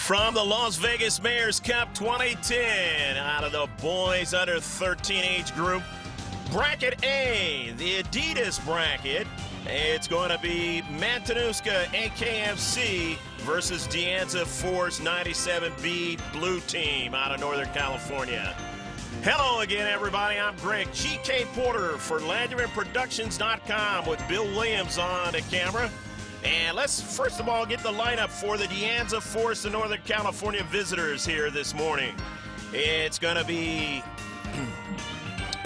From the Las Vegas Mayor's Cup 2010, out of the boys under 13 age group, Bracket A, the Adidas bracket. It's going to be Matanuska Akfc versus Deanza Force 97B Blue Team out of Northern California. Hello again, everybody. I'm Greg GK Porter for LandrymanProductions.com with Bill Williams on the camera. And let's first of all get the lineup for the Deanza Force, the Northern California visitors here this morning. It's going to be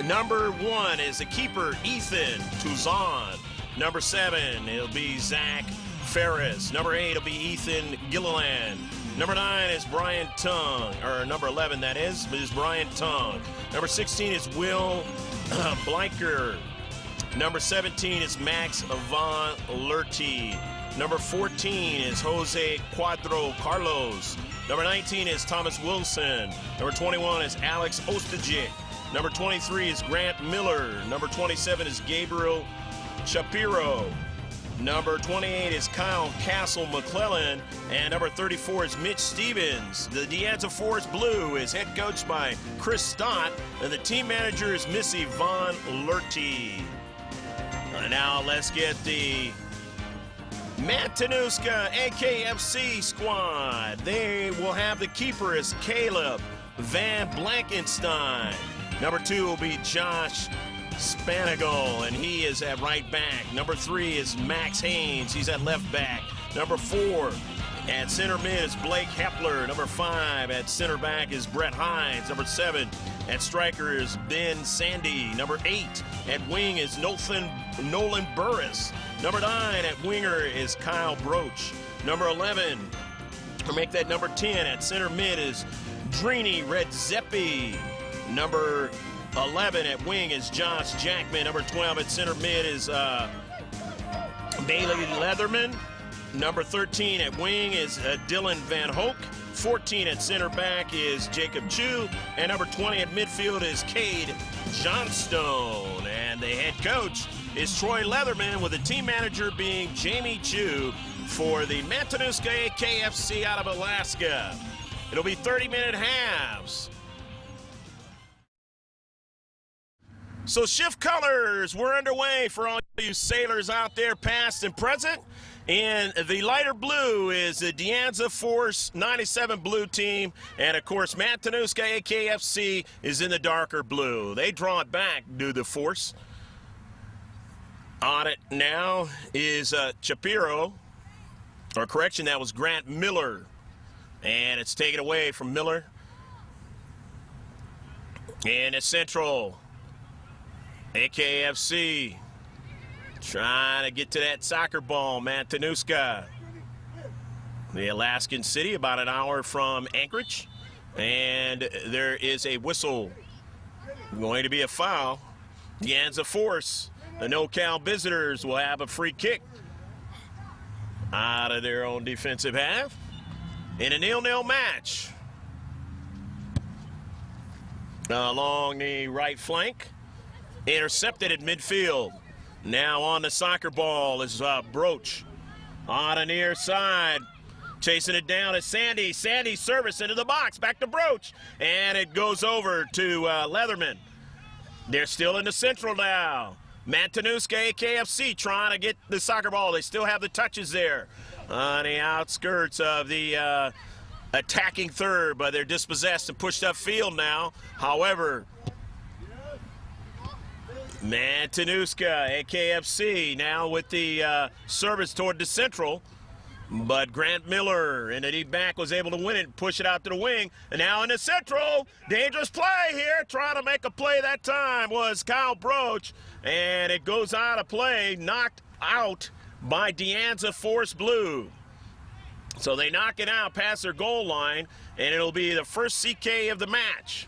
number 1 is the keeper, Ethan Tuzon. Number 7, it'll be Zach Ferris. Number 8 will be Ethan Gilliland. Number 9 is Brian Tung, or number 11 that is Brian Tung. Number 16 is Will Blanker. Number 17 is Max Von Lerty. Number 14 is Jose Cuadro Carlos. Number 19 is Thomas Wilson. Number 21 is Alex Ostajic. Number 23 is Grant Miller. Number 27 is Gabriel Shapiro. Number 28 is Kyle Castle McClellan. And number 34 is Mitch Stevens. The Deanza Force Blue is head coached by Chris Stott, and the team manager is Missy Von Lerty. Now let's get the Matanuska AKFC squad. They will have the keeper as Caleb Van Blankenstein. Number 2 will be Josh Spanigal, and he is at right back. Number 3 is Max Haynes. He's at left back. Number 4 at center mid is Blake Hepler. Number 5 at center back is Brett Hines. Number 7 at striker is Ben Sandy. Number 8 at wing is Nolan Burris. Number 9 at winger is Kyle Broach. Number 11, or make that number 10, at center mid is Drini Redzeppi. Number 11 at wing is Josh Jackman. Number 12 at center mid is Bailey Leatherman. Number 13 at wing is Dylan Van Hoek. 14 at center back is Jacob Chu. And number 20 at midfield is Cade Johnstone. And the head coach is Troy Leatherman, with the team manager being Jamie Chu for the Matanuska AKFC out of Alaska. It'll be 30-minute halves. So shift colors, we're underway for all you sailors out there, past and present. And the lighter blue is the Deanza Force 97 Blue Team. And, of course, Matanuska AKFC is in the darker blue. They draw it back, do the Force. On it now is Shapiro. Or correction, that was Grant Miller. And it's taken away from Miller. And it's central. AKFC trying to get to that soccer ball, Matanuska. The Alaskan city, about an hour from Anchorage. And there is a whistle. Going to be a foul. Deanza Force, the no-cal visitors, will have a free kick out of their own defensive half in a 0-0 match. Along the right flank. Intercepted at midfield. Now on the soccer ball is Broach. On the near side. Chasing it down is Sandy. Sandy's service into the box. Back to Broach. And it goes over to Leatherman. They're still in the central now. Matanuska AKFC trying to get the soccer ball. They still have the touches there on the outskirts of the attacking third, but they're dispossessed and pushed upfield now. However, Matanuska AKFC now with the service toward the central, but Grant Miller in the deep back was able to win it and push it out to the wing. And now in the central, dangerous play here. Trying to make a play that time was Kyle Broach, and it goes out of play, knocked out by Deanza Force Blue. So they knock it out past their goal line, and it'll be the first CK of the match.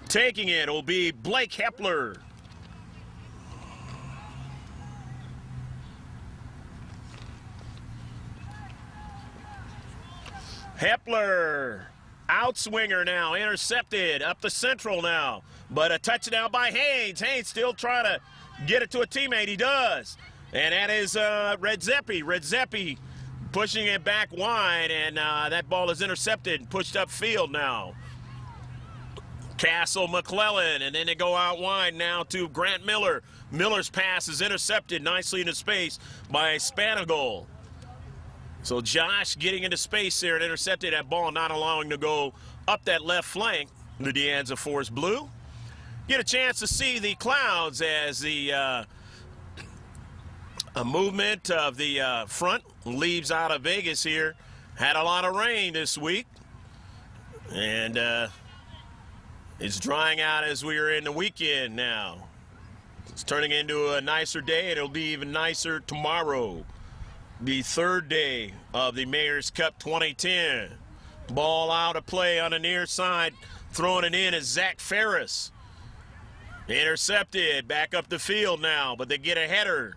Taking it will be Blake Hepler. Hepler, outswinger now, intercepted up the central now. But a touchdown by Haynes. Haynes still trying to get it to a teammate. He does. And that is Redzeppi. Redzeppi pushing it back wide, and that ball is intercepted and pushed upfield now. Castle McClellan, and then they go out wide now to Grant Miller. Miller's pass is intercepted nicely into space by Spanigal. So Josh getting into space there and intercepted that ball, not allowing to go up that left flank. The Deanza Force Blue get a chance to see the clouds as the a movement of the front leaves out of Vegas here. Had a lot of rain this week, and it's drying out as we are in the weekend now. It's turning into a nicer day, and it'll be even nicer tomorrow, the third day of the Mayor's Cup 2010. Ball out of play on the near side. Throwing it in is Zach Ferris. Intercepted. Back up the field now, but they get a header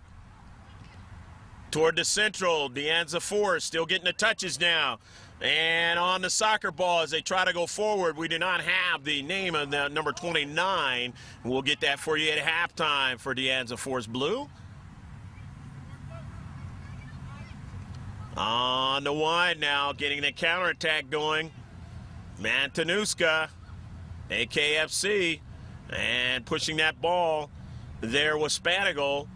toward the central. Deanza Force still getting the touches now. And on the soccer ball as they try to go forward, we do not have the name of the number 29. We'll get that for you at halftime for Deanza Force Blue. On the wide now, getting the counterattack going. Mantanuska, AKFC, and pushing that ball. There was Spanigal.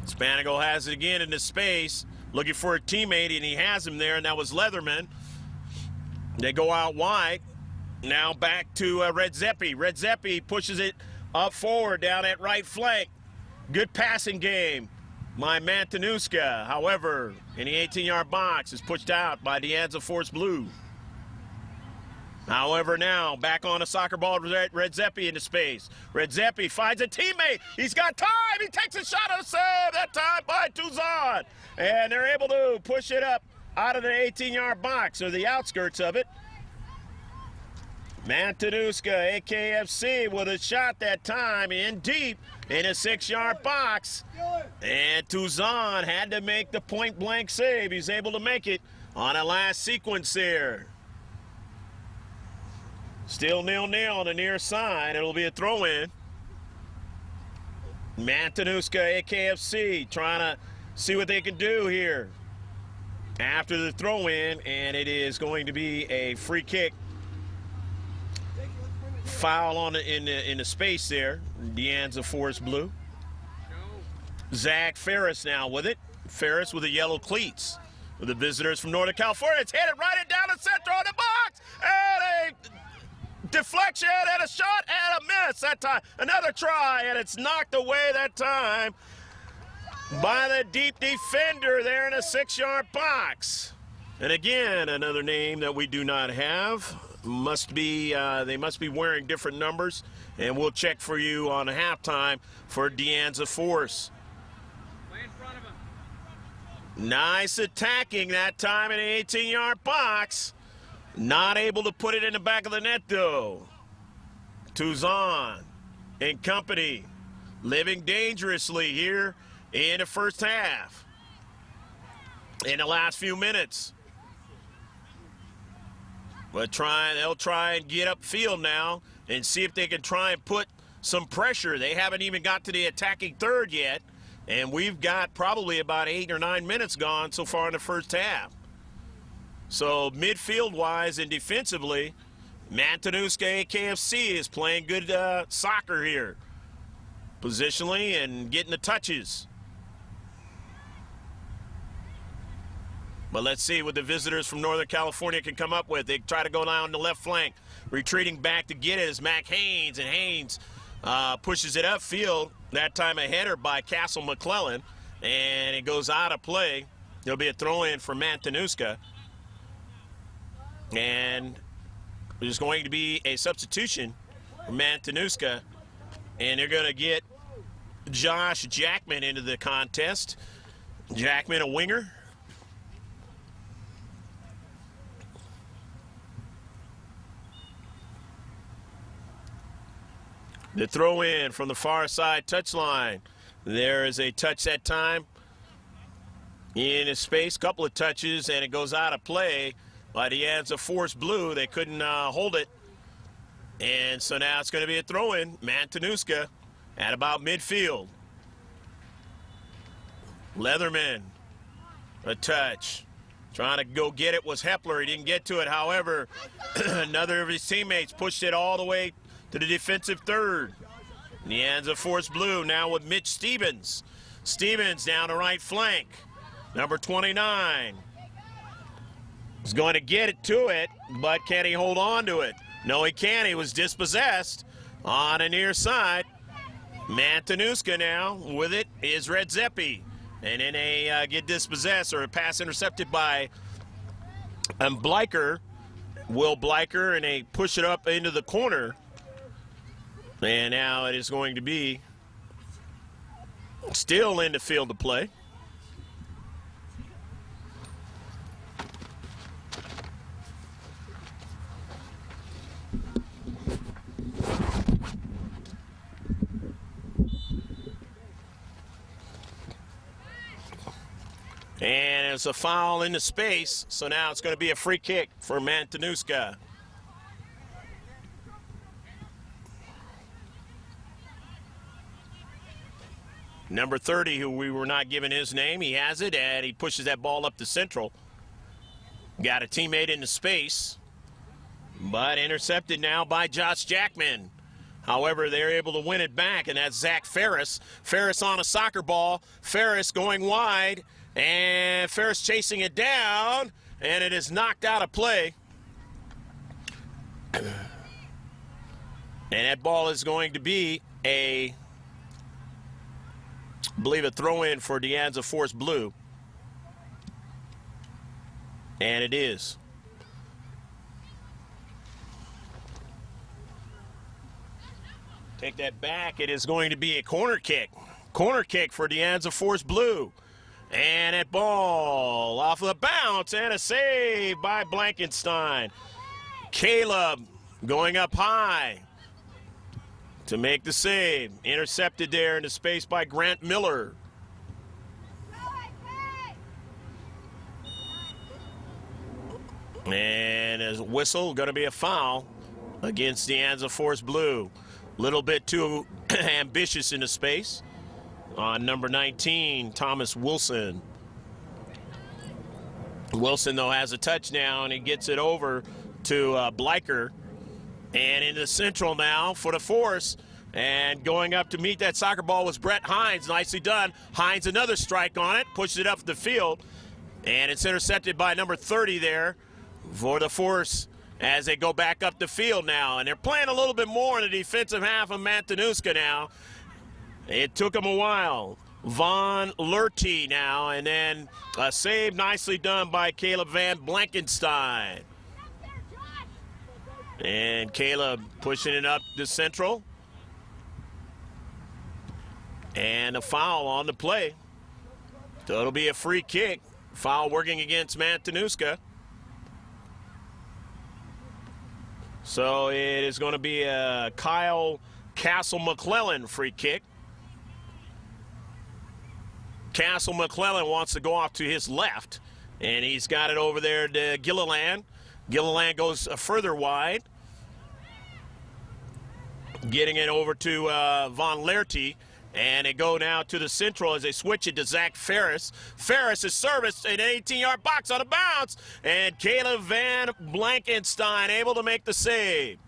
Spanigal has it again into space, looking for a teammate, and he has him there, and that was Leatherman. They go out wide. Now back to Red Zeppi. Red Zeppi pushes it up forward down at right flank. Good passing game by Mantanuska. However, in the 18-yard box is pushed out by Deanza Force Blue. However, now back on a soccer ball, Red Zeppi into space. Red Zeppi finds a teammate. He's got time. He takes a shot on a save. That time by Tuzon. And they're able to push it up out of the 18-yard box, or the outskirts of it. Mantanuska, AKFC, with a shot that time in deep in a 6-yard box. And Tuzon had to make the point-blank save. He's able to make it on a last sequence there. Still 0-0 on the near side. It'll be a throw-in. Mantanuska, AKFC, trying to see what they can do here after the throw-in, and it is going to be a free kick. Foul on in the space there. Deanza Force Blue. Zach Ferris now with it. Ferris with the yellow cleats. With the visitors from Northern California. It's headed right down the center on the box. And a deflection and a shot and a miss that time. Another try, and it's knocked away that time by the deep defender there in a 6-yard box. And again, another name that we do not have. Must be they must be wearing different numbers, and we'll check for you on a halftime for Deanza Force. Play in front of him. Nice attacking that time in the 18-yard box. Not able to put it in the back of the net though. Tuzon and company living dangerously here in the first half. In the last few minutes. But they'll try and get upfield now and see if they can try and put some pressure. They haven't even got to the attacking third yet, and we've got probably about 8 or 9 minutes gone so far in the first half. So midfield-wise and defensively, Mantanuska AKFC is playing good soccer here, positionally and getting the touches. But let's see what the visitors from Northern California can come up with. They try to go down the left flank. Retreating back to get it is Mac Haynes, and Haynes pushes it upfield. That time a header by Castle McClellan, and it goes out of play. There'll be a throw-in for Mantanuska. And there's going to be a substitution for Mantanuska, and they're going to get Josh Jackman into the contest. Jackman, a winger. The throw in from the far side touchline. There is a touch that time in a space, couple of touches, and it goes out of play by Deanza Force Blue. They couldn't hold it. And so now it's going to be a throw in. Mantanuska at about midfield. Leatherman A touch. Trying to go get it was Hepler. He didn't get to it. However, another of his teammates pushed it all the way to the defensive third. Deanza Force Blue now with Mitch Stevens. Stevens down the right flank. Number 29. He's going to get it to it, but can he hold on to it? No, he can't. He was dispossessed on the near side. Mantanuska now with it is Red Zeppi. And then they get dispossessed, or a pass intercepted by Bleicher, Will Bleicher, and they push it up into the corner. And now it is going to be still in the field of play. And it's a foul into space, so now it's going to be a free kick for Mantanuska. Number 30, who we were not given his name, he has it, and he pushes that ball up to central. Got a teammate into space, but intercepted now by Josh Jackman. However, they're able to win it back, and that's Zach Ferris. Ferris on a soccer ball. Ferris going wide. And Ferris chasing it down, and it is knocked out of play. And that ball is going to be I believe a throw-in for Deanza Force Blue. And it is. Take that back. It is going to be a corner kick. Corner kick for Deanza Force Blue. And that ball off the bounce, and a save by Blankenstein. Caleb going up high to make the save. Intercepted there into space by Grant Miller. And as a whistle, going to be a foul against Deanza Force Blue. Little bit too ambitious into space. On number 19, Thomas Wilson. Wilson, though, has a touchdown, and he gets it over to Bleicher. And into central now for the Force. And going up to meet that soccer ball was Brett Hines. Nicely done. Hines, another strike on it, pushes it up the field. And it's intercepted by number 30 there for the Force as they go back up the field now. And they're playing a little bit more in the defensive half of Mantanuska now. It took him a while. Von Lerty now, and then a save nicely done by Caleb Van Blankenstein. And Caleb pushing it up to central. And a foul on the play. So it'll be a free kick. Foul working against Mantanuska. So it is going to be a Kyle Castle-McClellan free kick. Castle-McClellan wants to go off to his left, and he's got it over there to Gilliland. Gilliland goes further wide, getting it over to Von Lerty, and they go now to the central as they switch it to Zach Ferris. Ferris is serviced an 18-yard box on a bounce, and Caleb Van Blankenstein able to make the save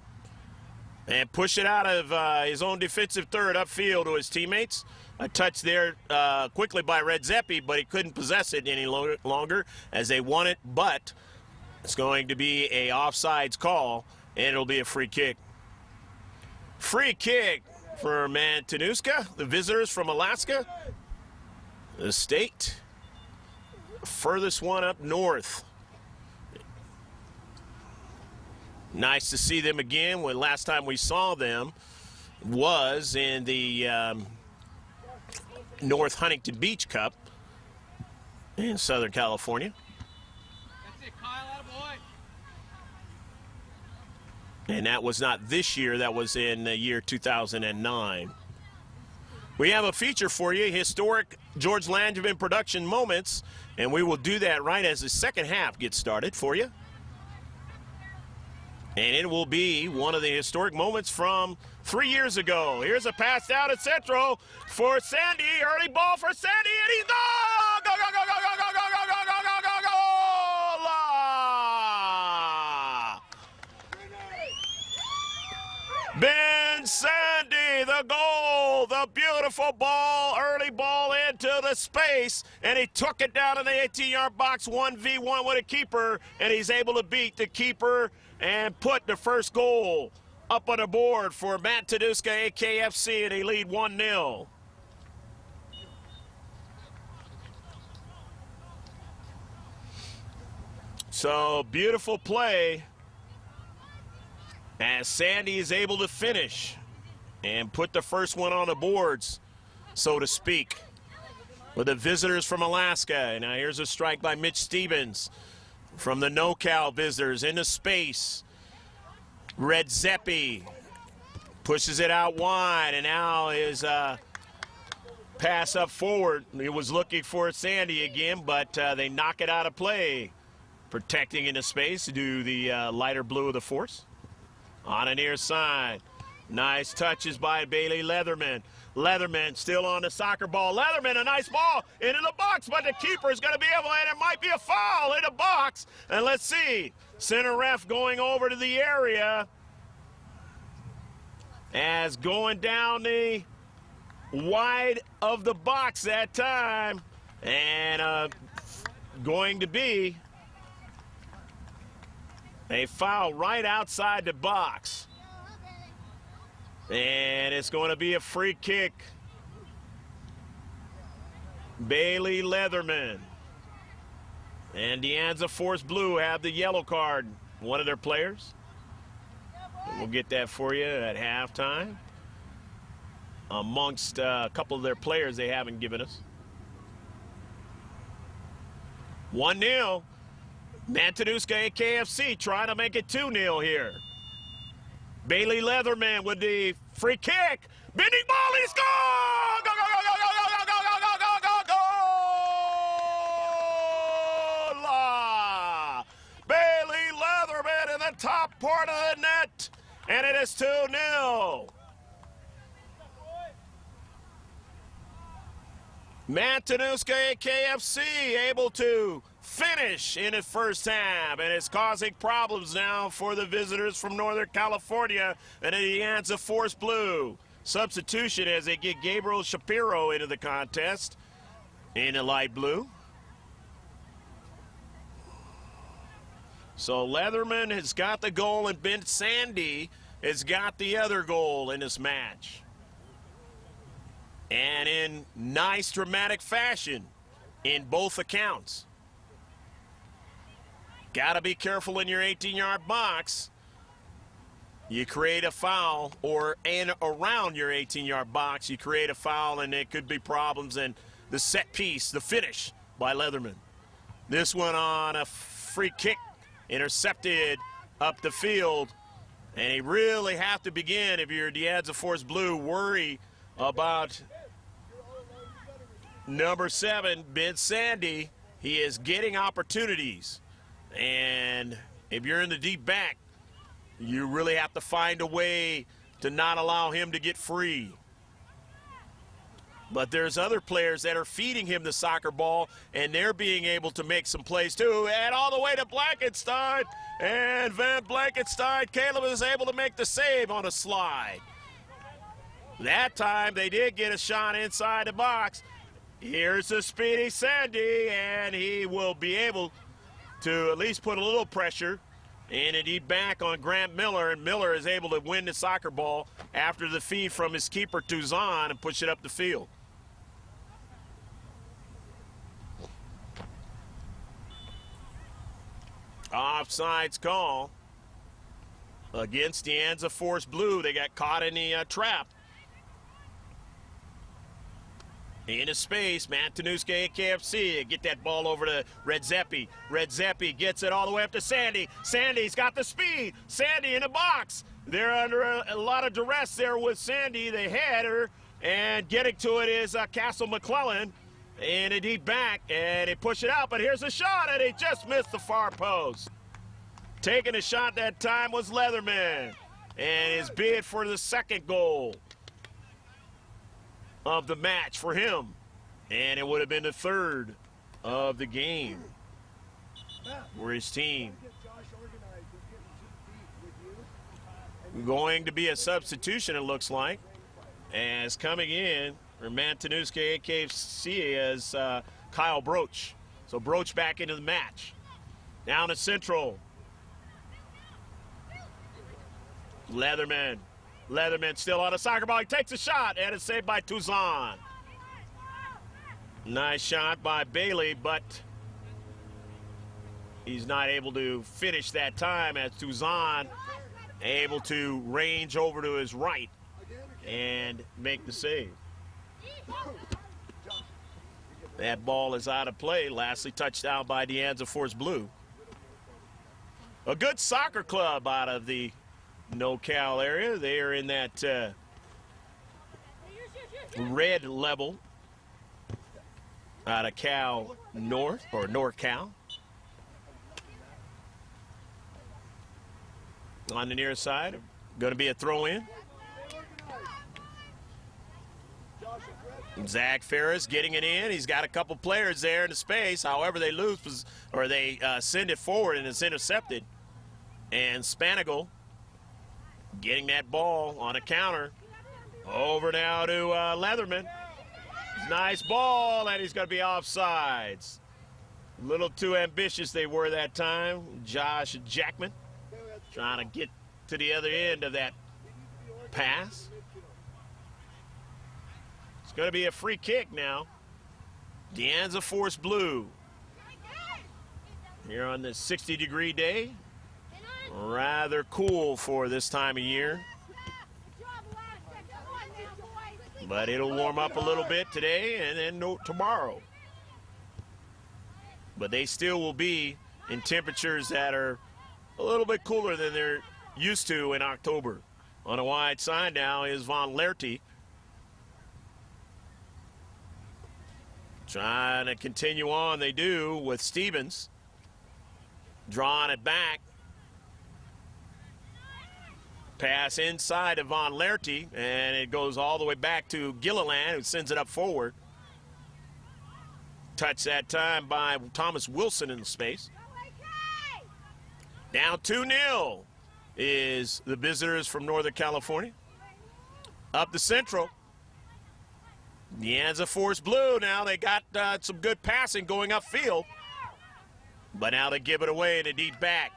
and push it out of his own defensive third upfield to his teammates. A touch there quickly by Red Zeppi, but he couldn't possess it any longer as they won it. But it's going to be a offsides call, and it'll be a free kick. Free kick for Mantanuska, the visitors from Alaska. The state, furthest one up north. Nice to see them again. When last time we saw them was in the North Huntington Beach Cup in Southern California. That's it, Kyle, attaboy. And that was not this year, that was in the year 2009. We have a feature for you, historic George Langevin production moments, and we will do that right as the second half gets started for you. And it will be one of the historic moments from 3 years ago. Here's a pass down at Central for Sandy. Early ball for Sandy, and he's go! Go, go, go, go, go, go, go, go, go, beautiful ball, early ball into the space, and he took it down in the 18-yard box, 1v1 with a keeper, and he's able to beat the keeper and put the first goal up on the board for Matt Taduska, Akfc, and they lead 1-0. So, beautiful play as Sandy is able to finish and put the first one on the boards, so to speak, with the visitors from Alaska. And now here's a strike by Mitch Stevens from the NoCal visitors into space. Red Zeppi pushes it out wide, and now his pass up forward. He was looking for Sandy again, but they knock it out of play. Protecting into space to do the lighter blue of the force. On the near side. Nice touches by Bailey Leatherman. Leatherman still on the soccer ball. Leatherman, a nice ball into the box, but the keeper is going to be able, and it might be a foul in the box. And let's see. Center ref going over to the area as going down the wide of the box that time. And going to be a foul right outside the box. And it's going to be a free kick. Bailey Leatherman and Deanza Force Blue have the yellow card, one of their players. We'll get that for you at halftime. Amongst a couple of their players they haven't given us. 1-0. Matt Taduska, KFC, trying to make it 2-0 here. Bailey Leatherman with the free kick. Bending ball, he scored! Go, go, go, go, go, go, go, go, go, go, go, go! La! Bailey Leatherman in the top part of the net, and it is 2-0. Matt Taduska, KFC, able to finish in his first half, and it's causing problems now for the visitors from Northern California and the Deanza Force Blue. Substitution as they get Gabriel Shapiro into the contest in the light blue. So Leatherman has got the goal, and Ben Sandy has got the other goal in this match. And in nice dramatic fashion in both accounts. Got to be careful in your 18-yard box. You create a foul, or and around your 18-yard box, you create a foul, and there could be problems. And the set piece, the finish by Leatherman. This one on a free kick, intercepted up the field. And you really have to begin, if you're Deanza Force Blue, worry about number 7, Ben Sandy. He is getting opportunities. And if you're in the deep back, you really have to find a way to not allow him to get free. But there's other players that are feeding him the soccer ball, and they're being able to make some plays too. And all the way to Blankenstein. And Van Blankenstein, Caleb is able to make the save on a slide. That time they did get a shot inside the box. Here's the speedy Sandy, and he will be able to at least put a little pressure and indeed back on Grant Miller, and Miller is able to win the soccer ball after the feed from his keeper Tuzan and push it up the field. Offsides call against Deanza Force Blue. They got caught in the trap. Into space, Matt Taduska, KFC. Get that ball over to Red Zeppi. Red Zeppi gets it all the way up to Sandy. Sandy's got the speed. Sandy in the box. They're under a lot of duress there with Sandy, the header, and getting to it is Castle McClellan. And a deep back, and they push it out, but here's a shot, and he just missed the far post. Taking a shot that time was Leatherman, and his bid for the second goal of the match for him, and it would have been the third of the game for his team. Going to be a substitution, it looks like, as coming in for Mantanuska AKFC as Kyle Broach. So Broach back into the match. Down to Central. Leatherman still on a soccer ball. He takes a shot, and it's saved by Touzon. Nice shot by Bailey, but he's not able to finish that time as Touzon able to range over to his right and make the save. That ball is out of play. Lastly, touchdown by Deanza Force Blue. A good soccer club out of the NoCal area. They are in that red level out of Cal North, or NorCal. On the near side, going to be a throw-in. Zach Ferris getting it in. He's got a couple players there in the space. However, they lose, or they send it forward, and it's intercepted. And Spanigal getting that ball on a counter. Over now to Leatherman. Nice ball, and he's going to be offsides. A little too ambitious they were that time. Josh Jackman trying to get to the other end of that pass. It's going to be a free kick now. Deanza Force Blue. Here on this 60-degree day. Rather cool for this time of year. But it'll warm up a little bit today and then tomorrow. But they still will be in temperatures that are a little bit cooler than they're used to in October. On a wide side now is Von Lerty. Trying to continue on, they do, with Stevens. Drawing it back. Pass inside of Von Lerty, and it goes all the way back to Gilliland, who sends it up forward. Touch that time by Thomas Wilson in the space. Down 2-0 is the visitors from Northern California. Up the Central. Deanza Force Blue now. They got some good passing going upfield. But now they give it away in a deep back.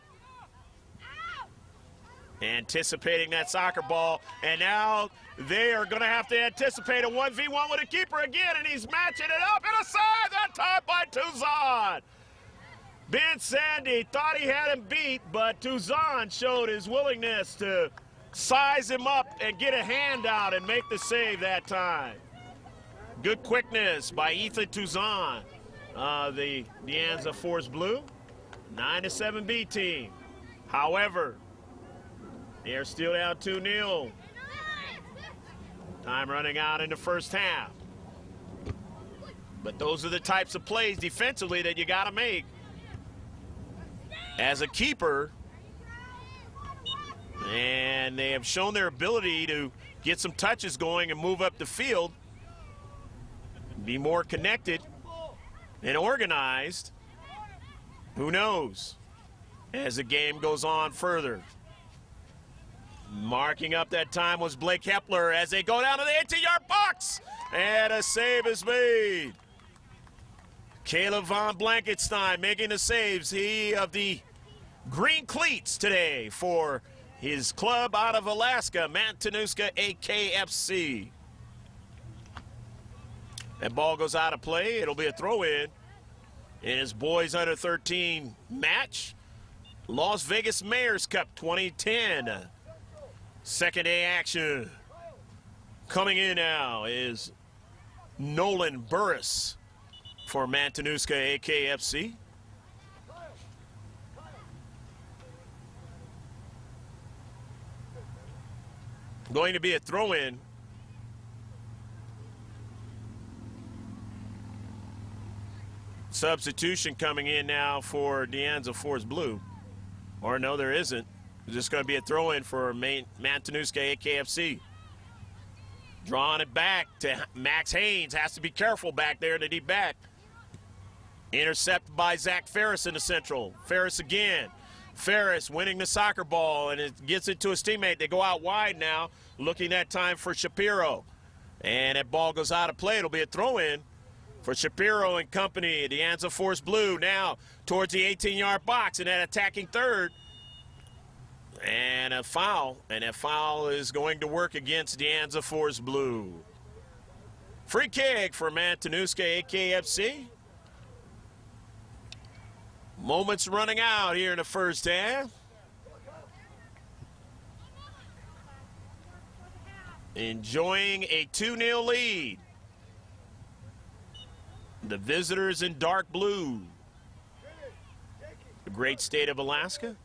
Anticipating that soccer ball. And now they are going to have to anticipate a 1v1 with a keeper again. And he's matching it up. And a side that time by Touzon. Ben Sandy thought he had him beat, but Touzon showed his willingness to size him up and get a hand out and make the save that time. Good quickness by Ethan Touzon, the Deanza Force Blue, 9-7 B team. However, they're still down 2-0. Time running out in the first half. But those are the types of plays defensively that you got to make. As a keeper, and they have shown their ability to get some touches going and move up the field, be more connected and organized. Who knows as the game goes on further. Marking up that time was Blake Hepler as they go down to the 18-yard box, and a save is made. Caleb Von Blankenstein making the saves. He of the green cleats today for his club out of Alaska, Mantanuska AKFC. That ball goes out of play. It'll be a throw-in in his boys under 13 match. Las Vegas Mayor's Cup 2010. Second day action. Coming in now is Nolan Burris for Mantanuska AKFC. Going to be a throw-in. Substitution coming in now for Deanza Force Blue. Or no, there isn't. It's just going to be a throw-in for Mantanuska AKFC. Drawing it back to Max Haynes. Has to be careful back there in the deep back. Intercepted by Zach Ferris in the central. Ferris again. Ferris winning the soccer ball, and it gets it to his teammate. They go out wide now, looking that time for Shapiro. And that ball goes out of play. It'll be a throw-in for Shapiro and company. Deanza Force Blue now towards the 18-yard box in that attacking third. And a foul. And that foul is going to work against Deanza Force Blue. Free kick for Matanuska AKFC. Moments running out here in the first half. Enjoying a 2-0 lead. The visitors in dark blue. The great state of Alaska.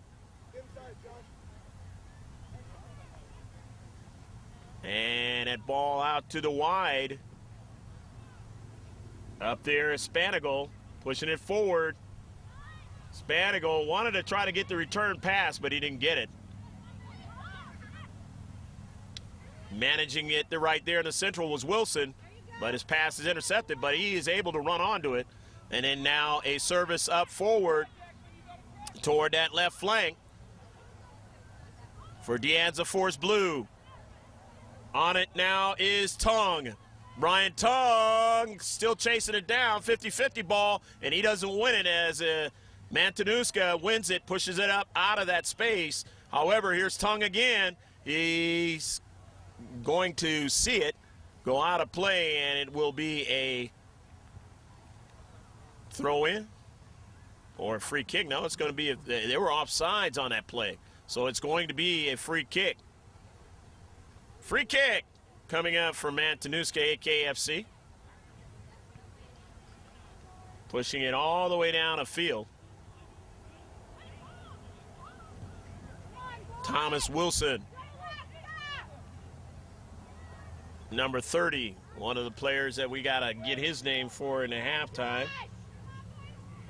And that ball out to the wide. Up there is Spanigal pushing it forward. Spanigal wanted to try to get the return pass, but he didn't get it. Managing it right there in the central was Wilson, but his pass is intercepted, but he is able to run onto it. And then now a service up forward toward that left flank for Deanza Force Blue. On it now is Tongue. Brian Tongue still chasing it down, 50-50 ball, and he doesn't win it as Matanuska wins it, pushes it up out of that space. However, here's Tongue again. He's going to see it go out of play, and it will be a throw-in or a free kick. No, it's going to be they were offsides on that play, so it's going to be a free kick. Free kick coming up for Matanuska AKFC. Pushing it all the way down the field. Thomas Wilson, number 30, one of the players that we got to get his name for in the halftime.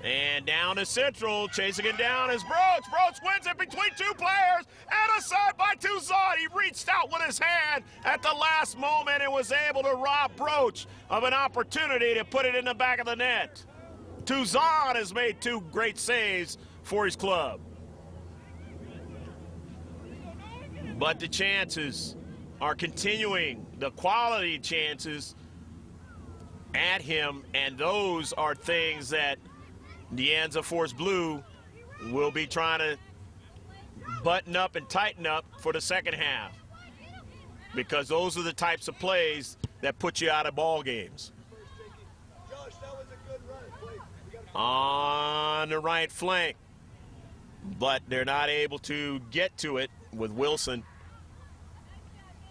And down to Central, chasing it down is Broach. Broach wins it between two players, and aside by Touzon. He reached out with his hand at the last moment and was able to rob Broach of an opportunity to put it in the back of the net. Touzon has made two great saves for his club. But the chances are continuing, the quality chances at him, and those are things that Deanza Force Blue will be trying to button up and tighten up for the second half, because those are the types of plays that put you out of ball games. On the right flank, but they're not able to get to it with Wilson.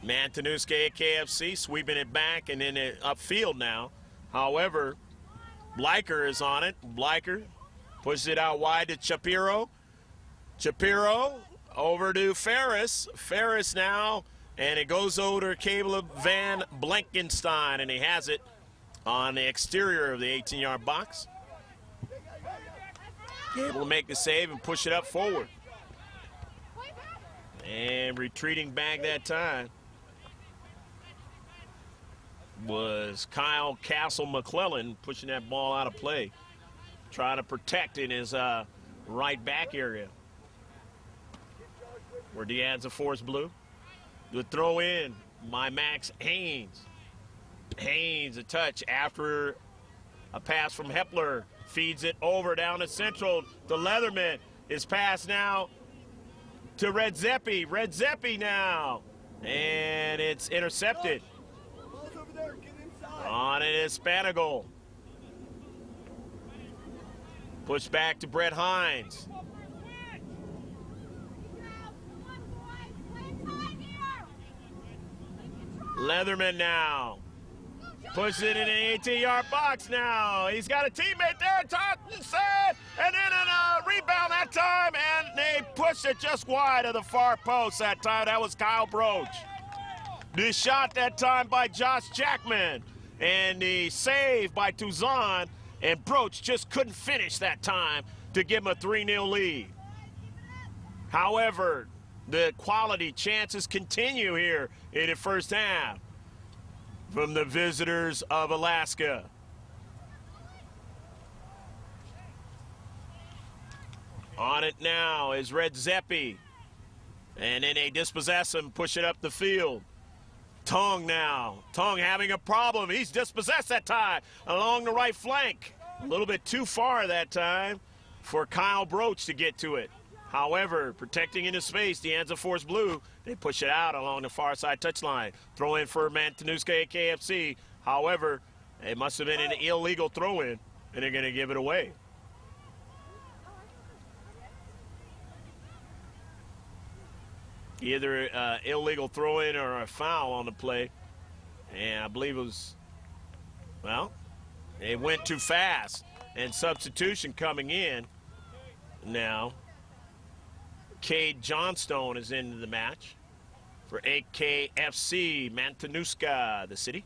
Matanuska AKFC sweeping it back and then upfield now. However, Bleicher is on it. Bleicher pushes it out wide to Shapiro. Shapiro over to Ferris. Ferris now, and it goes over to Caleb Van Blankenstein, and he has it on the exterior of the 18-yard box. Able to make the save and push it up forward. And retreating back that time was Kyle Castle McClellan, pushing that ball out of play, trying to protect in his right back area where Deanza Force Blue. The throw in by Max Haynes. Haynes a touch after a pass from Hepler, feeds it over down to Central to Leatherman. His pass now to Red Zeppi. Red Zeppi now, and it's intercepted. On it is Spanigal. Pushed back to Brett Hines. Leatherman now. Pushes it in the 18-yard box now. He's got a teammate there, Thompson, and then a rebound that time, and they push it just wide of the far post that time. That was Kyle Broach. The shot that time by Josh Jackman, and the save by Touzon, and Broach just couldn't finish that time to give him a 3-0 lead. However, the quality chances continue here in the first half from the visitors of Alaska. On it now is Red Zeppi, and then they dispossess him, push it up the field. Tongue now. Tongue having a problem. He's dispossessed that time along the right flank. A little bit too far that time for Kyle Broach to get to it. However, protecting into space, Deanza Force Blue, they push it out along the far side touchline. Throw in for Mantanuska Akfc. However, it must have been an illegal throw-in, and they're going to give it away. Either illegal throw-in or a foul on the play. And I believe it was, well, it went too fast. And substitution coming in now. Cade Johnstone is into the match for AKFC Mantanuska, the city.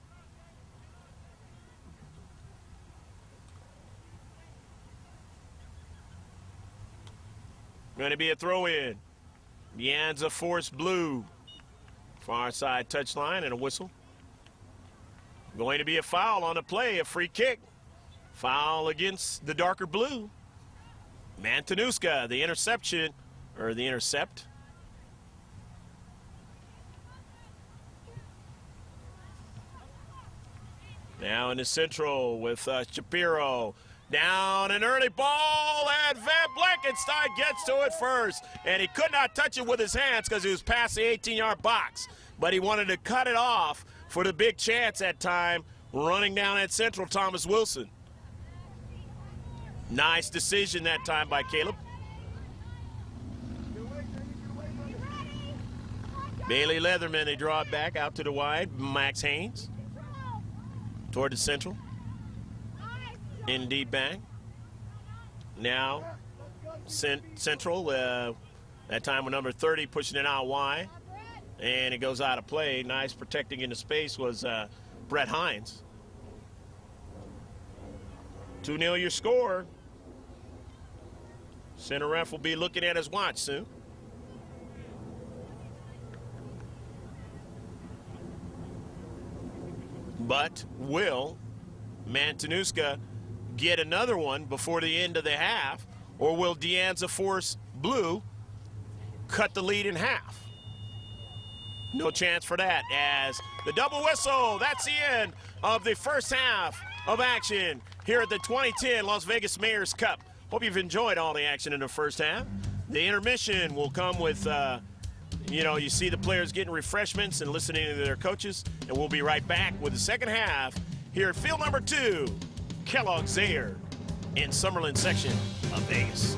Going to be a throw-in. Deanza Force Blue. Far side touchline and a whistle. Going to be a foul on the play, a free kick. Foul against the darker blue. Mantanuska, the interception, or the intercept. Now in the central with Shapiro. Down an early ball, and Van Blankenstein gets to it first. And he could not touch it with his hands because he was past the 18-yard box. But he wanted to cut it off for the big chance that time, running down at central, Thomas Wilson. Nice decision that time by Caleb. Bailey Leatherman, they draw it back out to the wide. Max Haynes toward the central. In deep bang. Now, central, that time with number 30 pushing it out wide. And it goes out of play. Nice protecting into space was Brett Hines. 2-0 your score. Center ref will be looking at his watch soon. But will Mantanuska get another one before the end of the half, or will Deanza Force Blue cut the lead in half? No chance for that, as the double whistle, that's the end of the first half of action here at the 2010 Las Vegas Mayor's Cup. Hope you've enjoyed all the action in the first half. The intermission will come with, you see the players getting refreshments and listening to their coaches, and we'll be right back with the second half here at field number 2. Kellogg's there in Summerlin section of Vegas.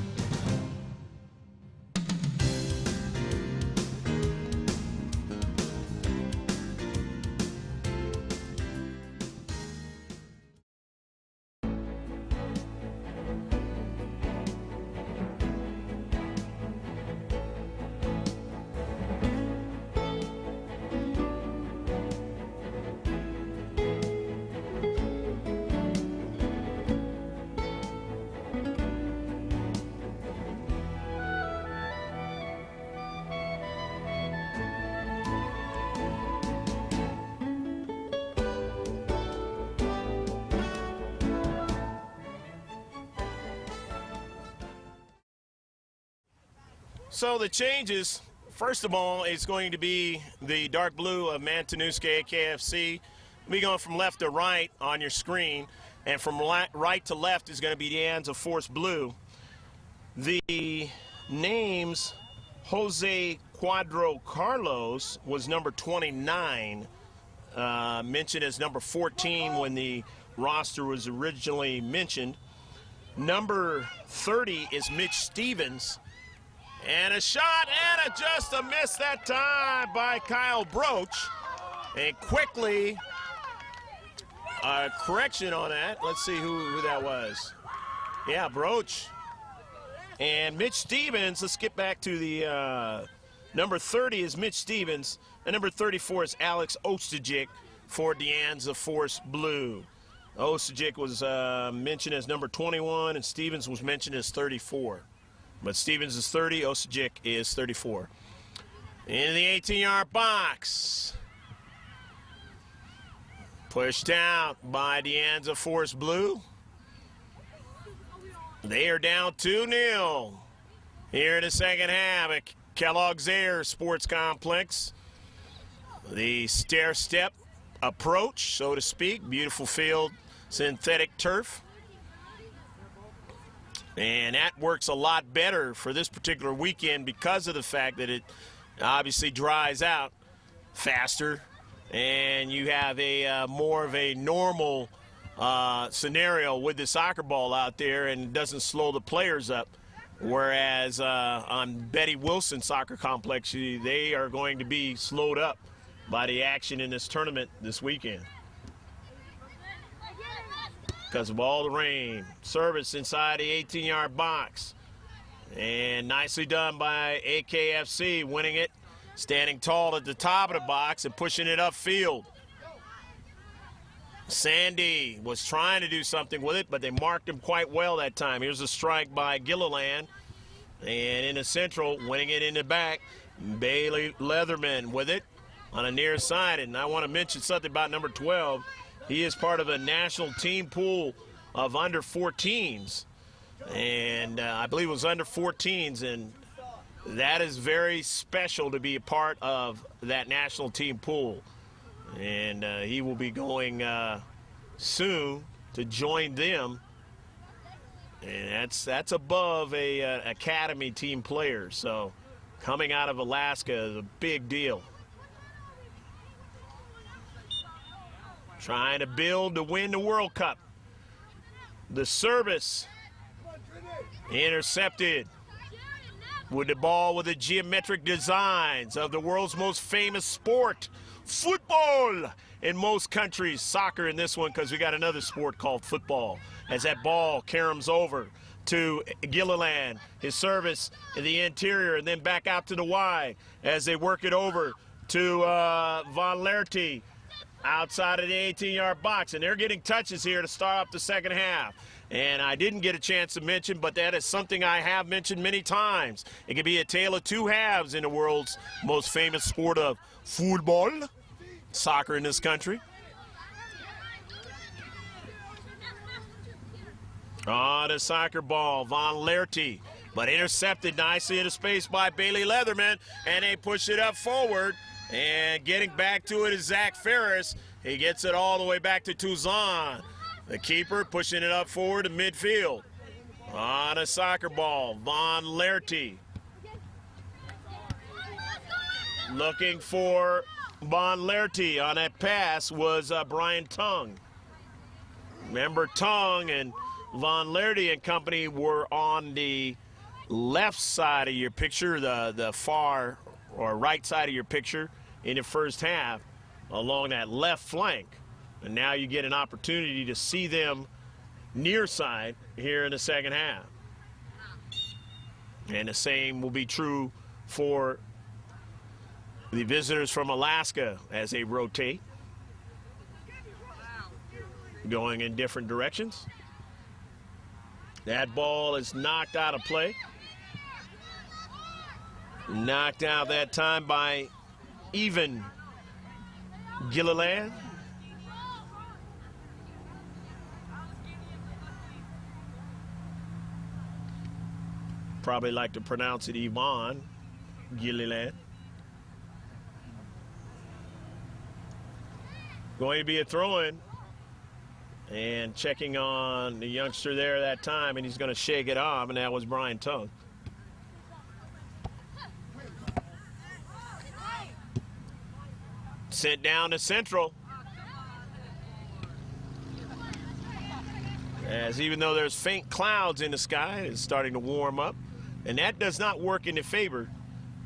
So the changes, first of all, is going to be the dark blue of Mantanuska AKFC. We'll be going from left to right on your screen, and from right to left is going to be Deanza Force Blue. The names, Jose Cuadro Carlos was number 29, mentioned as number 14 when the roster was originally mentioned. Number 30 is Mitch Stevens. And a shot and just a miss that time by Kyle Broach. And quickly, a correction on that. Let's see who that was. Yeah, Broach. And Mitch Stevens, let's get back to the number 30 is Mitch Stevens. And number 34 is Alex Ostajic for Deanza Force Blue. Ostajic was mentioned as number 21, and Stevens was mentioned as 34. But Stevens is 30, Ostajic is 34. In the 18-yard box. Pushed out by Deanza Force Blue. They are down 2-0 here in the second half at Kellogg's Air Sports Complex. The stair-step approach, so to speak. Beautiful field, synthetic turf. And that works a lot better for this particular weekend because of the fact that it obviously dries out faster, and you have a more of a normal scenario with the soccer ball out there, and it doesn't slow the players up. Whereas on Betty Wilson Soccer Complex, they are going to be slowed up by the action in this tournament this weekend because of all the rain. Service inside the 18-yard box. And nicely done by AKFC, winning it, standing tall at the top of the box and pushing it upfield. Sandy was trying to do something with it, but they marked him quite well that time. Here's a strike by Gilliland. And in the central, winning it in the back, Bailey Leatherman with it on a near side. And I want to mention something about number 12. He is part of a national team pool of under 14s. And I believe it was under 14s. And that is very special to be a part of that national team pool. And he will be going soon to join them. And that's above a academy team player. So coming out of Alaska is a big deal. Trying to build to win the World Cup. The service intercepted with the ball with the geometric designs of the world's most famous sport, football. In most countries, soccer in this one, because we got another sport called football. As that ball caroms over to Gilliland, his service in the interior, and then back out to the wide as they work it over to Von Lerty outside of the 18-yard box. And they're getting touches here to start off the second half. And I didn't get a chance to mention, but that is something I have mentioned many times. It can be a tale of two halves in the world's most famous sport of football, soccer in this country. The soccer ball, Von Lerty, but intercepted nicely into space by Bailey Leatherman, and they push it up forward. And getting back to it is Zach Ferris. He gets it all the way back to Touzon. The keeper pushing it up forward to midfield. On a soccer ball, Von Lerty. Looking for Von Lerty on that pass was Brian Tung. Remember, Tung and Von Lerty and company were on the left side of your picture, the far or right side of your picture in the first half along that left flank. And now you get an opportunity to see them near side here in the second half. And the same will be true for the visitors from Alaska as they rotate, going in different directions. That ball is knocked out of play. Knocked out that time by Even Gilliland. Probably like to pronounce it Yvonne Gilliland. Going to be a throw-in. And checking on the youngster there that time, and he's going to shake it off, and that was Brian Tung. Sent down to Central. As even though there's faint clouds in the sky, it's starting to warm up. And that does not work in the favor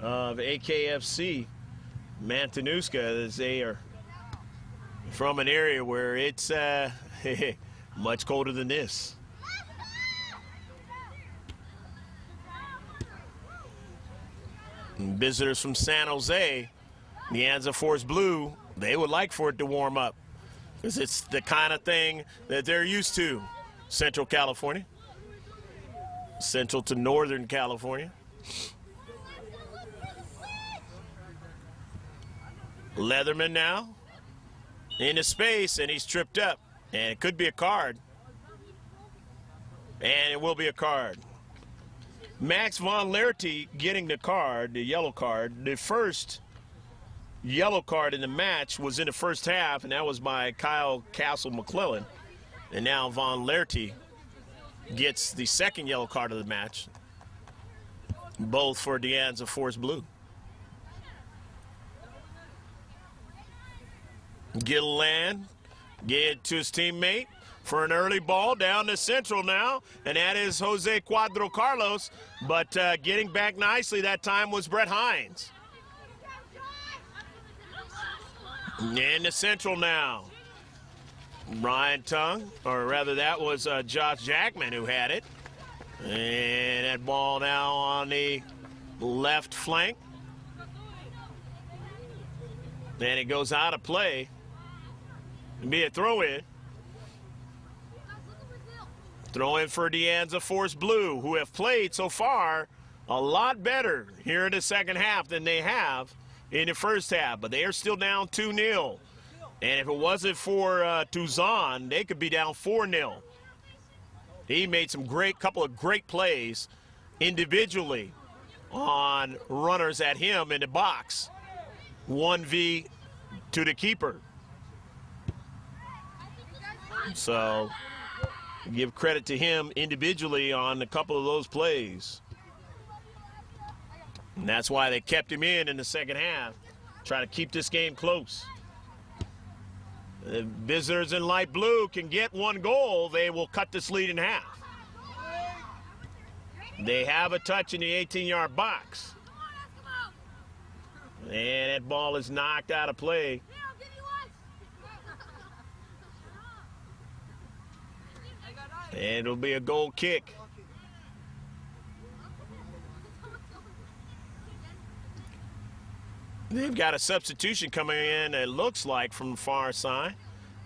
of AKFC Matanuska, as they are from an area where it's much colder than this. And visitors from San Jose, Deanza Force Blue, they would like for it to warm up because it's the kind of thing that they're used to. Central California, central to Northern California. Leatherman now into space, and he's tripped up, and it could be a card, and it will be a card. Max Von Lerty getting the card, the yellow card, the first yellow card in the match was in the first half, and that was by Kyle Castle-McClellan. And now Von Laerty gets the second yellow card of the match, both for Deanza Forest Blue. Gilliland get to his teammate for an early ball down to central now, and that is Jose Cuadro Carlos, but getting back nicely that time was Brett Hines. In the central now. Ryan Tongue, or rather that was Josh Jackman who had it. And that ball now on the left flank. And it goes out of play. It'll be a throw-in. Throw-in for Deanza Force Blue, who have played so far a lot better here in the second half than they have in the first half. But they are still down 2-0. And if it wasn't for Tuzan, they could be down 4-0. He made some couple of great plays individually on runners at him in the box. 1v to the keeper. So give credit to him individually on a couple of those plays. And that's why they kept him in the second half, try to keep this game close. The visitors in light blue can get one goal, they will cut this lead in half. They have a touch in the 18-yard box. And that ball is knocked out of play. And it'll be a goal kick. They've got a substitution coming in, it looks like, from the far side,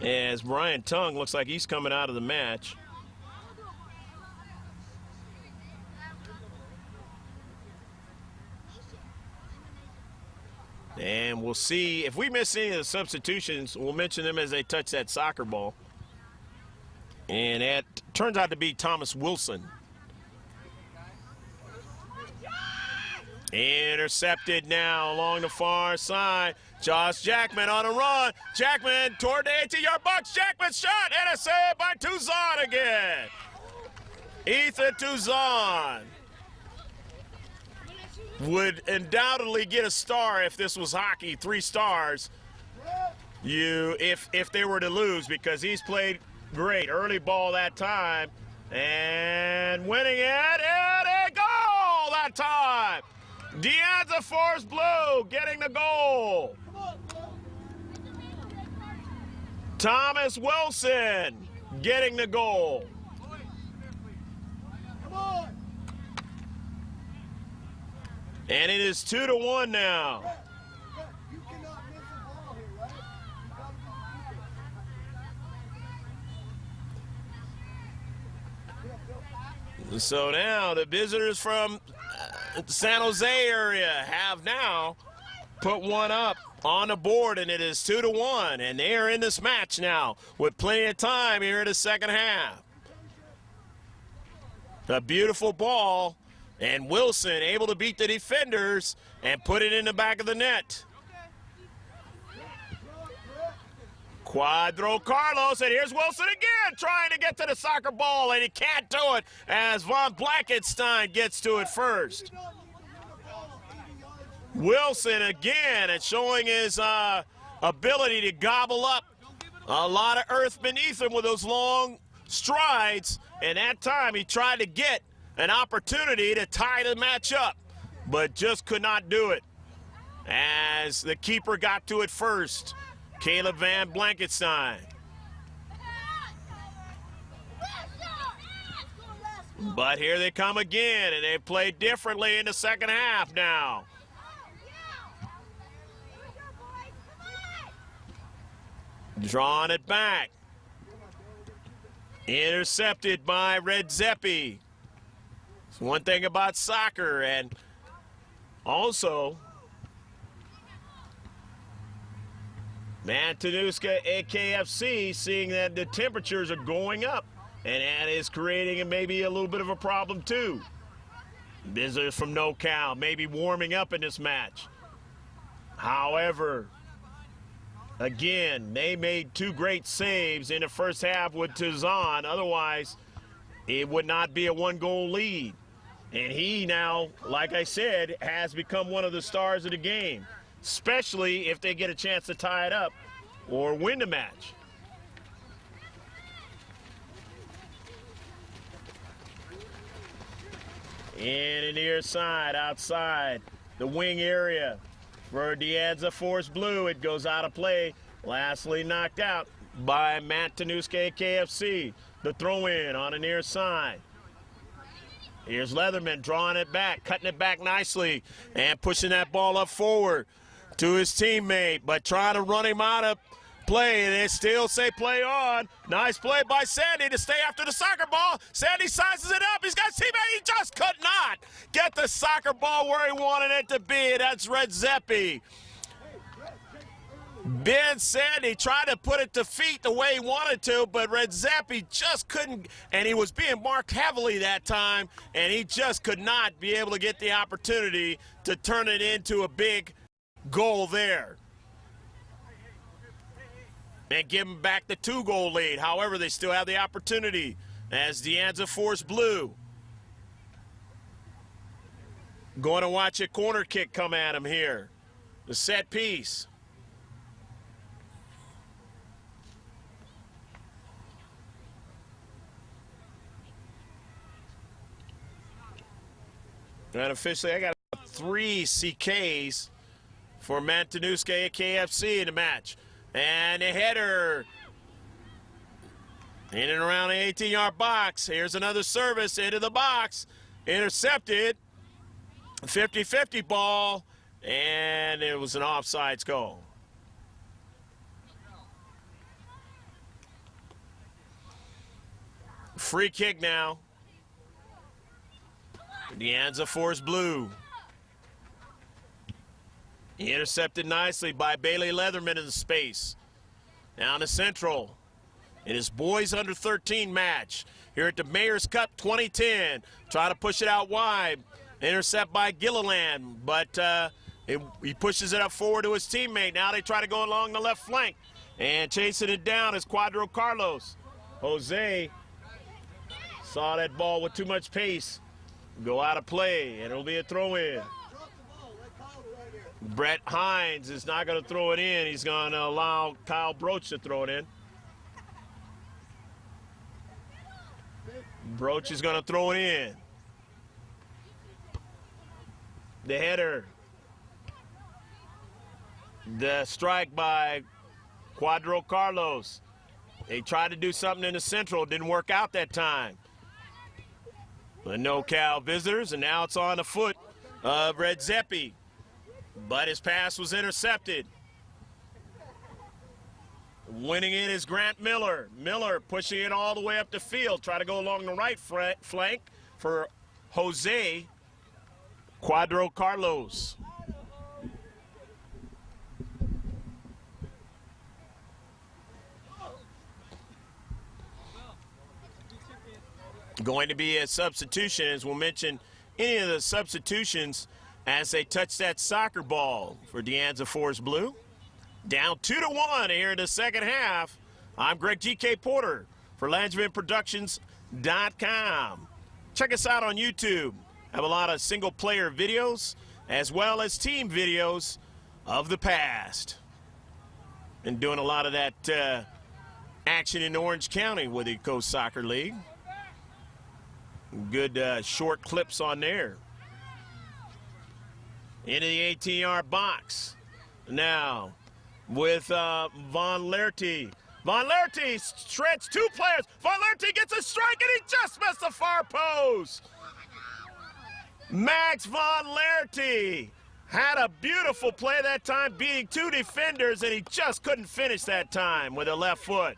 as Brian Tongue looks like he's coming out of the match. And we'll see. If we miss any of the substitutions, we'll mention them as they touch that soccer ball. And it turns out to be Thomas Wilson. Intercepted now along the far side. Josh Jackman on a run. Jackman toward the 18-yard box. Jackman shot and a save by Tuzan again. Ethan Tuzan would undoubtedly get a star if this was hockey. 3 stars. If they were to lose, because he's played great. Early ball that time. And winning it, and a goal that time. Deanza Force Blue getting the goal. Thomas Wilson getting the goal. And it is 2-1 now. So now the visitors from San Jose area have now put one up on the board, and it is 2-1, and they are in this match now with plenty of time here in the second half. A beautiful ball, and Wilson able to beat the defenders and put it in the back of the net. Cuadro Carlos, and here's Wilson again trying to get to the soccer ball, and he can't do it as Von Blankenstein gets to it first. Wilson again, and showing his ability to gobble up a lot of earth beneath him with those long strides, and that time he tried to get an opportunity to tie the match up, but just could not do it as the keeper got to it first. Caleb Van Blankenstein. But here they come again, and they play differently in the second half now. Drawing it back. Intercepted by Red Zeppi. It's one thing about soccer, and also Matanuska AKFC seeing that the temperatures are going up, and that is creating maybe a little bit of a problem too. Visitors from NoCal maybe warming up in this match. However, again, they made 2 great saves in the first half with Tuzan. Otherwise, it would not be a 1-goal lead. And he now, like I said, has become one of the stars of the game, especially if they get a chance to tie it up or win the match. In the near side, outside the wing area for Deanza Force Blue. It goes out of play. Lastly knocked out by Matt Tanuske KFC. The throw-in on the near side. Here's Leatherman drawing it back, cutting it back nicely, and pushing that ball up forward to his teammate, but trying to run him out of play. They still say play on. Nice play by Sandy to stay after the soccer ball. Sandy sizes it up. He's got his teammate. He just could not get the soccer ball where he wanted it to be. That's Red Zeppi. Ben Sandy tried to put it to feet the way he wanted to, but Red Zeppi just couldn't, and he was being marked heavily that time, and he just could not be able to get the opportunity to turn it into a big goal there and give them back the 2-goal lead. However, they still have the opportunity as Deanza Force Blue going to watch a corner kick come at him here. The set piece. And officially, I got 3 CKs for Mantanuske KFC in the match. And a header in and around the 18-yard box. Here's another service into the box. Intercepted. 50-50 ball. And it was an offsides goal. Free kick now. Deanza Force Blue. Intercepted nicely by Bailey Leatherman in the space. Down to Central. It is boys under 13 match here at the Mayor's Cup 2010. Try to push it out wide. Intercept by Gilliland, but he pushes it up forward to his teammate. Now they try to go along the left flank. And chasing it down is Cuadro Carlos. Jose saw that ball with too much pace go out of play, and it'll be a throw-in. Brett Hines is not going to throw it in. He's going to allow Kyle Broach to throw it in. Broach is going to throw it in. The header. The strike by Cuadro Carlos. They tried to do something in the Central. Didn't work out that time. The no-Cal visitors, and now it's on the foot of Red Zeppi. But his pass was intercepted. Winning it is Grant Miller. Miller pushing it all the way up the field. Try to go along the right flank for Jose Cuadro Carlos. Going to be a substitution, as we'll mention any of the substitutions as they touch that soccer ball for Deanza Force Blue. Down 2-1 here in the second half. I'm Greg G.K. Porter for LandsmanProductions.com. Check us out on YouTube. Have a lot of single-player videos as well as team videos of the past. Been doing a lot of that action in Orange County with the Coast Soccer League. Good short clips on there. Into the 18-yard box. Now with Von Lerty. Von Lerty shreds 2 players. Von Lerty gets a strike and he just missed the far post. Max Von Lerty had a beautiful play that time, beating 2 defenders, and he just couldn't finish that time with a left foot.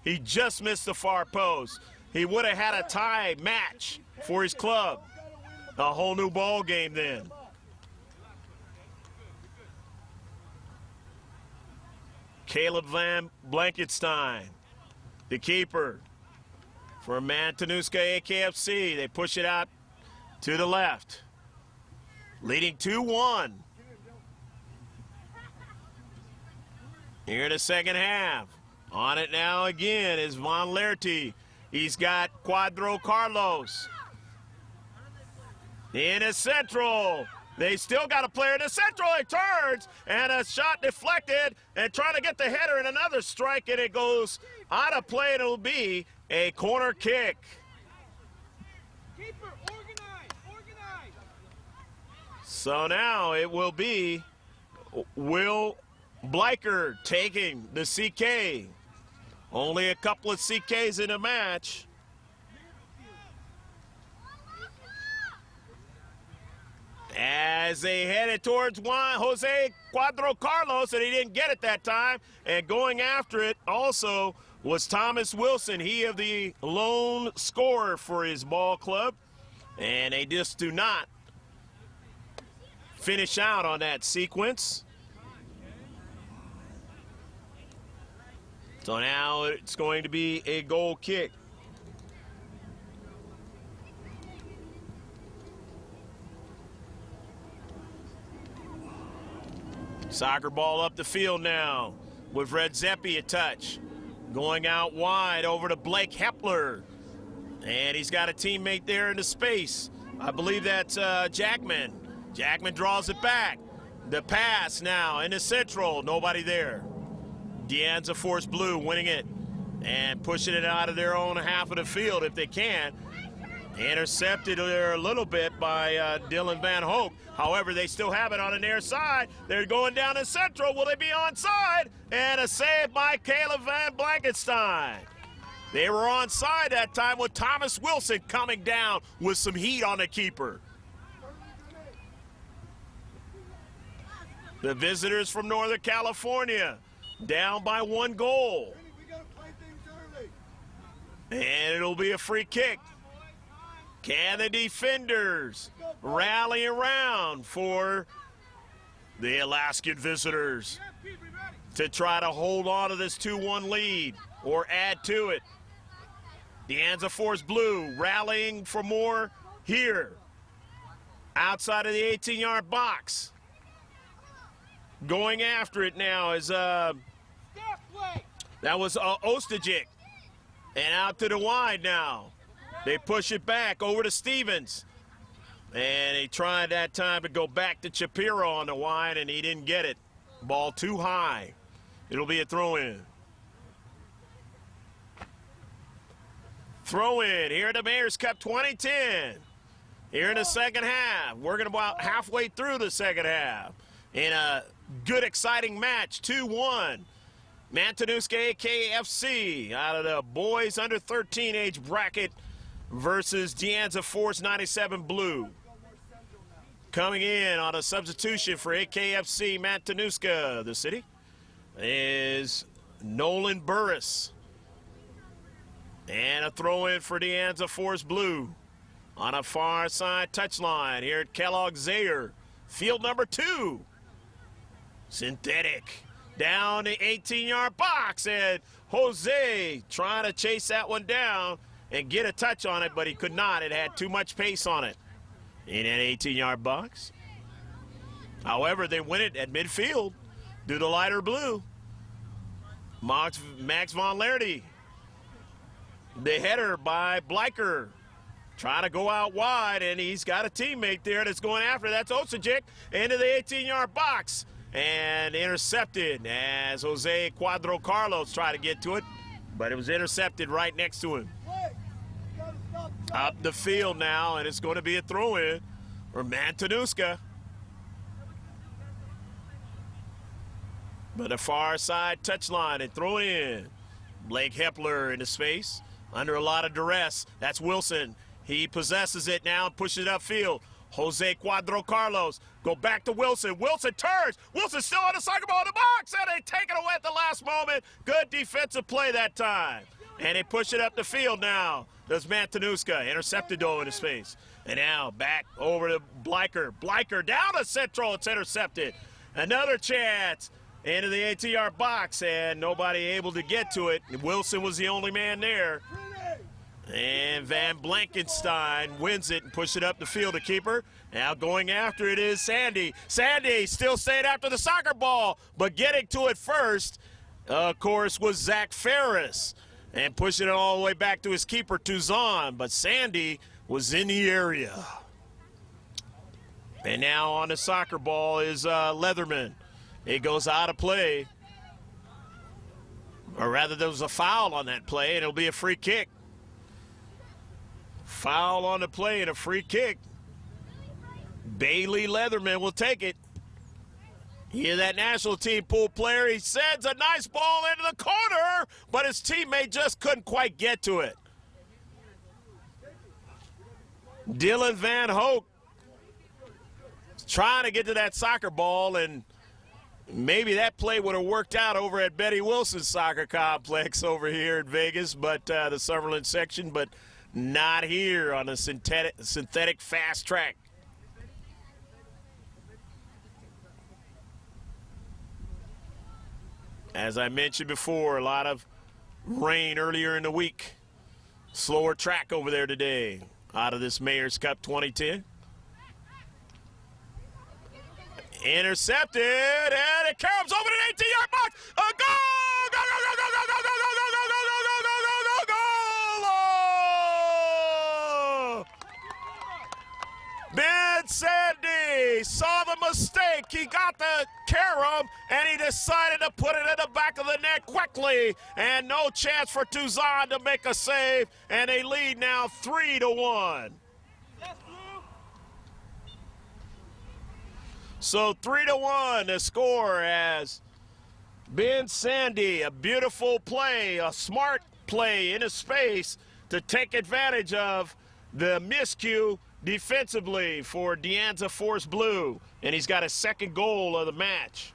He just missed the far post. He would have had a tie match for his club. A whole new ball game then. Caleb Van Blankenstein, the keeper for Mantanuska AKFC. They push it out to the left, leading 2-1. Here in the second half. On it now again is Von Lerty. He's got Cuadro Carlos. In the central. They still got a player in the central. He turns, and a shot deflected, and trying to get the header, and another strike, and it goes out of play, and it'll be a corner kick. Keeper, organize. So now it will be Will Bleicher taking the CK. Only a couple of CKs in a match. As they headed towards Jose Cuadro Carlos, and he didn't get it that time. And going after it also was Thomas Wilson. He of the lone scorer for his ball club. And they just do not finish out on that sequence. So now it's going to be a goal kick. Soccer ball up the field now with Red Zeppi a touch. Going out wide over to Blake Hepler. And he's got a teammate there in the space. I believe that's Jackman. Jackman draws it back. The pass now in the central. Nobody there. Deanza Force Blue winning it and pushing it out of their own half of the field if they can. Intercepted there a little bit by Dylan Van Hoek. However, they still have it on the near side. They're going down the central. Will they be onside? And a save by Caleb Van Blankenstein. They were onside that time with Thomas Wilson coming down with some heat on the keeper. The visitors from Northern California down by 1 goal. And it'll be a free kick. Can the defenders rally around for the Alaskan visitors to try to hold on to this 2-1 lead or add to it? Deanza Force Blue rallying for more here outside of the 18-yard box. Going after it now is that was Ostajic, and out to the wide now. They push it back over to Stevens. And he tried that time to go back to Shapiro on the wide, and he didn't get it. Ball too high. It'll be a throw-in. Throw-in here at the Mayor's Cup 2010. Here in the second half. Working about halfway through the second half. In a good, exciting match, 2-1. Matanuska Akfc out of the boys under 13 age bracket versus Deanza Force 97 Blue. Coming in on a substitution for AKFC Matanuska, the city, is Nolan Burris. And a throw-in for Deanza Force Blue on a far side touchline here at Kellogg Zaire. Field number 2. Synthetic. Down the 18-yard box, and Jose trying to chase that one down and get a touch on it, but he could not. It had too much pace on it in an 18-yard box. However, they win it at midfield due to lighter blue. Max Von Lerty. The header by Bleicher. Trying to go out wide, and he's got a teammate there that's going after. That's Osajic into the 18-yard box. And intercepted as Jose Cuadro Carlos tried to get to it, but it was intercepted right next to him. Up the field now, and it's going to be a throw-in for Matanuska. But a far side touchline and throw it in. Blake Hepler into space, under a lot of duress. That's Wilson. He possesses it now and pushes it upfield. Jose Cuadro Carlos go back to Wilson. Wilson turns. Wilson still on the soccer ball in the box, and they take it away at the last moment. Good defensive play that time. And they push it up the field now. There's Matanuska, intercepted though into space. And now back over to Bleicher. Bleicher down to central. It's intercepted. Another chance into the 18-yard box, and nobody able to get to it. Wilson was the only man there. And Van Blankenstein wins it and pushes it up the field to keeper. Now going after it is Sandy. Sandy still staying after the soccer ball, but getting to it first of course, was Zach Ferris, and pushing it all the way back to his keeper, Tuzon. But Sandy was in the area. And now on the soccer ball is Leatherman. It goes out of play. Or rather, there was a foul on that play, and it'll be a free kick. Foul on the play and a free kick. Bailey Leatherman will take it. Hear that national team pool player? He sends a nice ball into the corner, but his teammate just couldn't quite get to it. Dylan Van Hoek trying to get to that soccer ball, and maybe that play would have worked out over at Betty Wilson's soccer complex over here in Vegas, but the Summerlin section, but not here on a synthetic fast track. As I mentioned before, a lot of rain earlier in the week. Slower track over there today out of this Mayor's Cup 2010. Intercepted, and it comes over the 18-yard box. A goal! Go, go, go, go, go, go, go, go, go, go, go, go, go, go, go, goal! Ben Sandy saw the mistake. He got the carom, and he decided to put it in the back of the net quickly. And no chance for Tuzon to make a save, and they lead now 3-1. So 3-1 the score as Ben Sandy, a beautiful play, a smart play in a space to take advantage of the miscue defensively for Deanza Force Blue. And he's got his second goal of the match.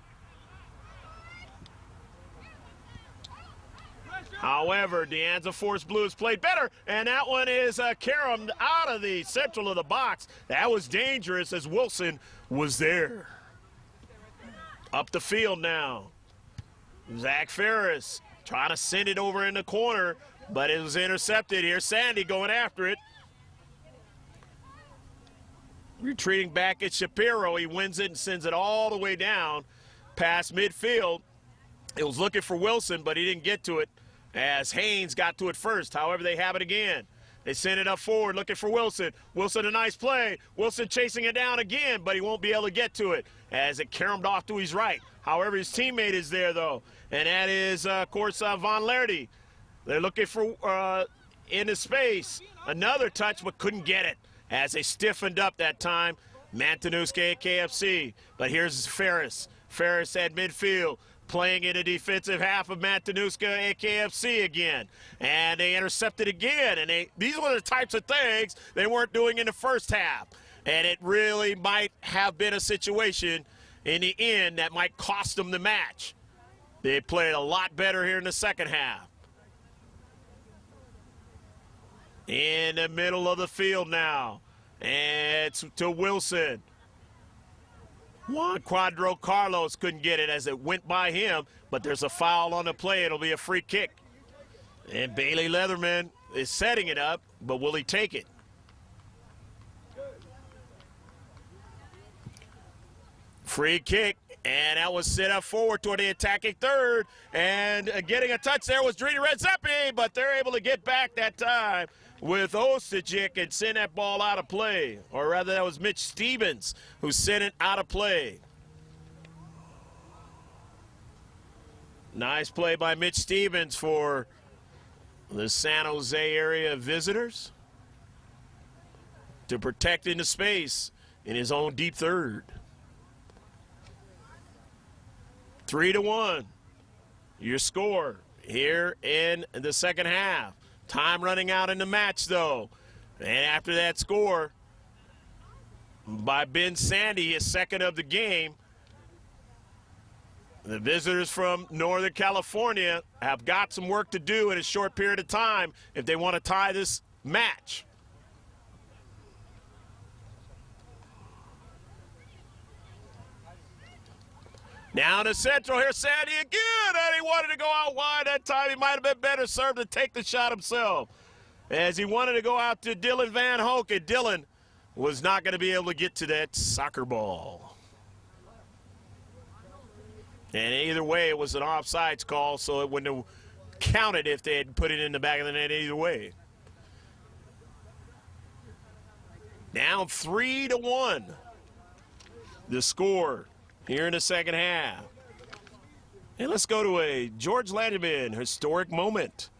However, Deanza Force Blues played better, and that one is caromed out of the central of the box. That was dangerous as Wilson was there. Up the field now. Zach Ferris trying to send it over in the corner, but it was intercepted. Here's Sandy going after it. Retreating back at Shapiro. He wins it and sends it all the way down past midfield. It was looking for Wilson, but he didn't get to it as Haynes got to it first. However, they have it again. They send it up forward looking for Wilson. Wilson, a nice play. Wilson chasing it down again, but he won't be able to get to it as it caromed off to his right. However, his teammate is there, though, and that is, of course, Von Laerty. They're looking for into space. Another touch, but couldn't get it as they stiffened up that time. Mantanuska, KFC. But here's Ferris. Ferris at midfield, playing in the defensive half of Mantanuska, KFC again. And they intercepted again. And these were the types of things they weren't doing in the first half. And it really might have been a situation in the end that might cost them the match. They played a lot better here in the second half. In the middle of the field now. And it's to Wilson. Juan Cuadro Carlos couldn't get it as it went by him, but there's a foul on the play. It'll be a free kick. And Bailey Leatherman is setting it up, but will he take it? Free kick, and that was set up forward toward the attacking third. And getting a touch there was Drita Redzepi, but they're able to get back that time with Ostajic and send that ball out of play. Or rather, that was Mitch Stevens who sent it out of play. Nice play by Mitch Stevens for the San Jose area visitors to protect into space in his own deep third. 3-1, your score here in the second half. Time running out in the match, though. And after that score by Ben Sandy, his second of the game, the visitors from Northern California have got some work to do in a short period of time if they want to tie this match. Now in the central, here's Sandy again, and he wanted to go out wide that time. He might have been better served to take the shot himself, as he wanted to go out to Dylan Van Hoek, and Dylan was not going to be able to get to that soccer ball. And either way, it was an offsides call, so it wouldn't have counted if they had put it in the back of the net either way. Down 3-1. The score here in the second half. And let's go to a George Landman historic moment.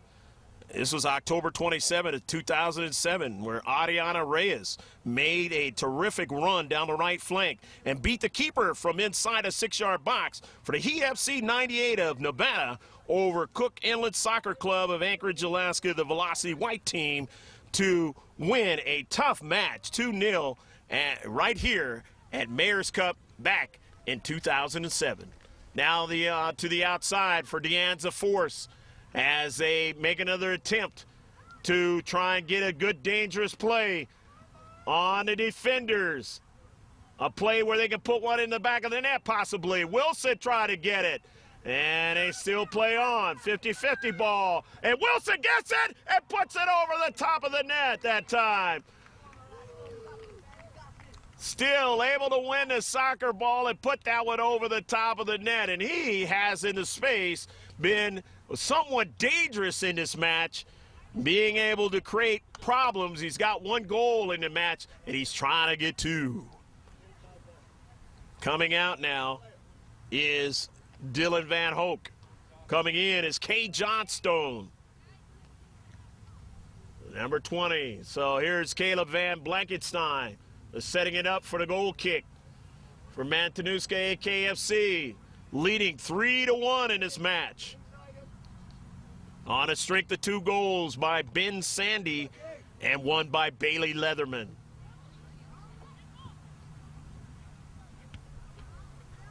This was October 27 of 2007, where Adriana Reyes made a terrific run down the right flank and beat the keeper from inside a 6-yard box for the Heat FC 98 of Nevada over Cook Inlet Soccer Club of Anchorage, Alaska, the Velocity White team, to win a tough match, 2-0, right here at Mayor's Cup back in 2007. Now to the outside for Deanza Force as they make another attempt to try and get a good, dangerous play on the defenders. A play where they can put one in the back of the net, possibly. Wilson try to get it. And they still play on. 50-50 ball. And Wilson gets it and puts it over the top of the net that time. Still able to win the soccer ball and put that one over the top of the net. And he has, in the space, been somewhat dangerous in this match, being able to create problems. He's got 1 goal in the match, and he's trying to get 2. Coming out now is Dylan Van Hoek. Coming in is Kay Johnstone, number 20. So here's Caleb Van Blankenstein setting it up for the goal kick for Matanuska AKFC, leading 3-1 in this match. On a strength of 2 goals by Ben Sandy and 1 by Bailey Leatherman.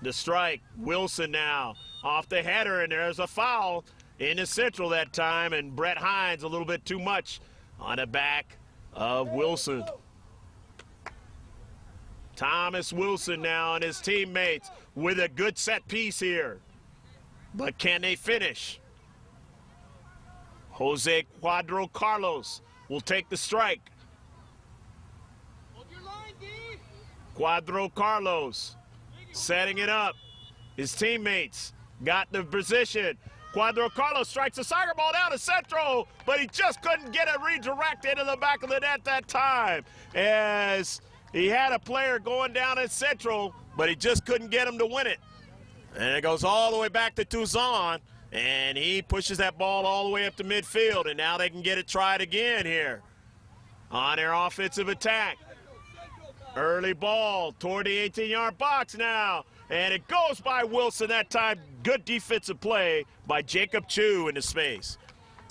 The strike, Wilson now off the header, and there's a foul in the central that time, and Brett Hines a little bit too much on the back of Wilson. Thomas Wilson now and his teammates with a good set piece here. But can they finish? Jose Cuadro Carlos will take the strike. Hold your line, D. Cuadro Carlos setting it up. His teammates got the position. Cuadro Carlos strikes the soccer ball down to Centro, but he just couldn't get it redirected into the back of the net that time, as he had a player going down at Central, but he just couldn't get him to win it. And it goes all the way back to Touzon, and he pushes that ball all the way up to midfield, and now they can get it tried again here on their offensive attack. Early ball toward the 18-yard box now, and it goes by Wilson that time. Good defensive play by Jacob Chu in the space.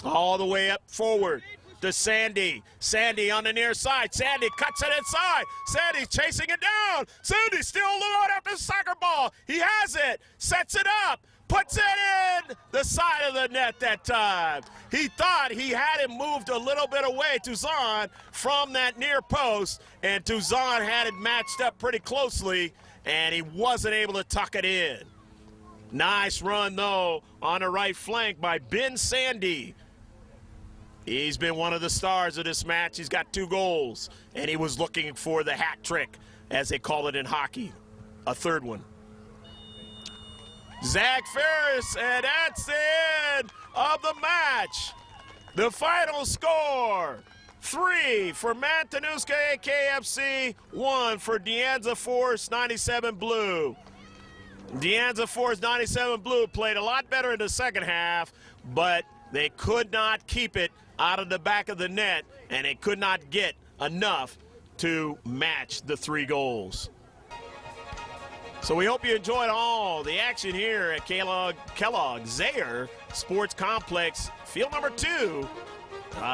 All the way up forward to Sandy. Sandy on the near side. Sandy cuts it inside. Sandy's chasing it down. Sandy still going after the soccer ball. He has it, sets it up, puts it in the side of the net that time. He thought he had him moved a little bit away, Touzon, from that near post, and Touzon had it matched up pretty closely, and he wasn't able to tuck it in. Nice run, though, on the right flank by Ben Sandy. He's been one of the stars of this match. He's got 2 goals, and he was looking for the hat trick, as they call it in hockey, a 3rd one. Zach Ferris, and that's the end of the match. The final score, 3 for Matanuska AKFC, 1 for Deanza Force 97 Blue. Deanza Force 97 Blue played a lot better in the second half, but they could not keep it out of the back of the net, and they could not get enough to match the 3 goals. So we hope you enjoyed all the action here at Kellogg Zayer Sports Complex, field number 2,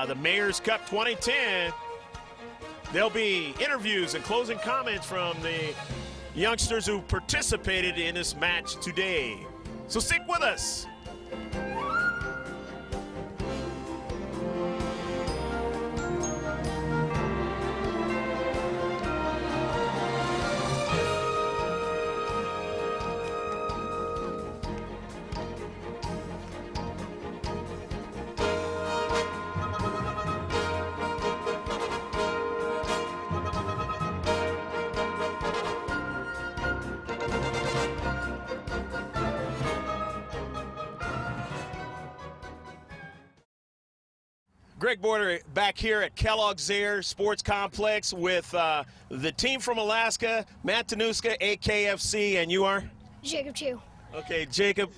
the Mayor's Cup 2010. There'll be interviews and closing comments from the youngsters who participated in this match today. So stick with us. Greg Border back here at Kellogg's Air Sports Complex with the team from Alaska, Matanuska, Akfc, and you are? Jacob Chu. Okay, Jacob,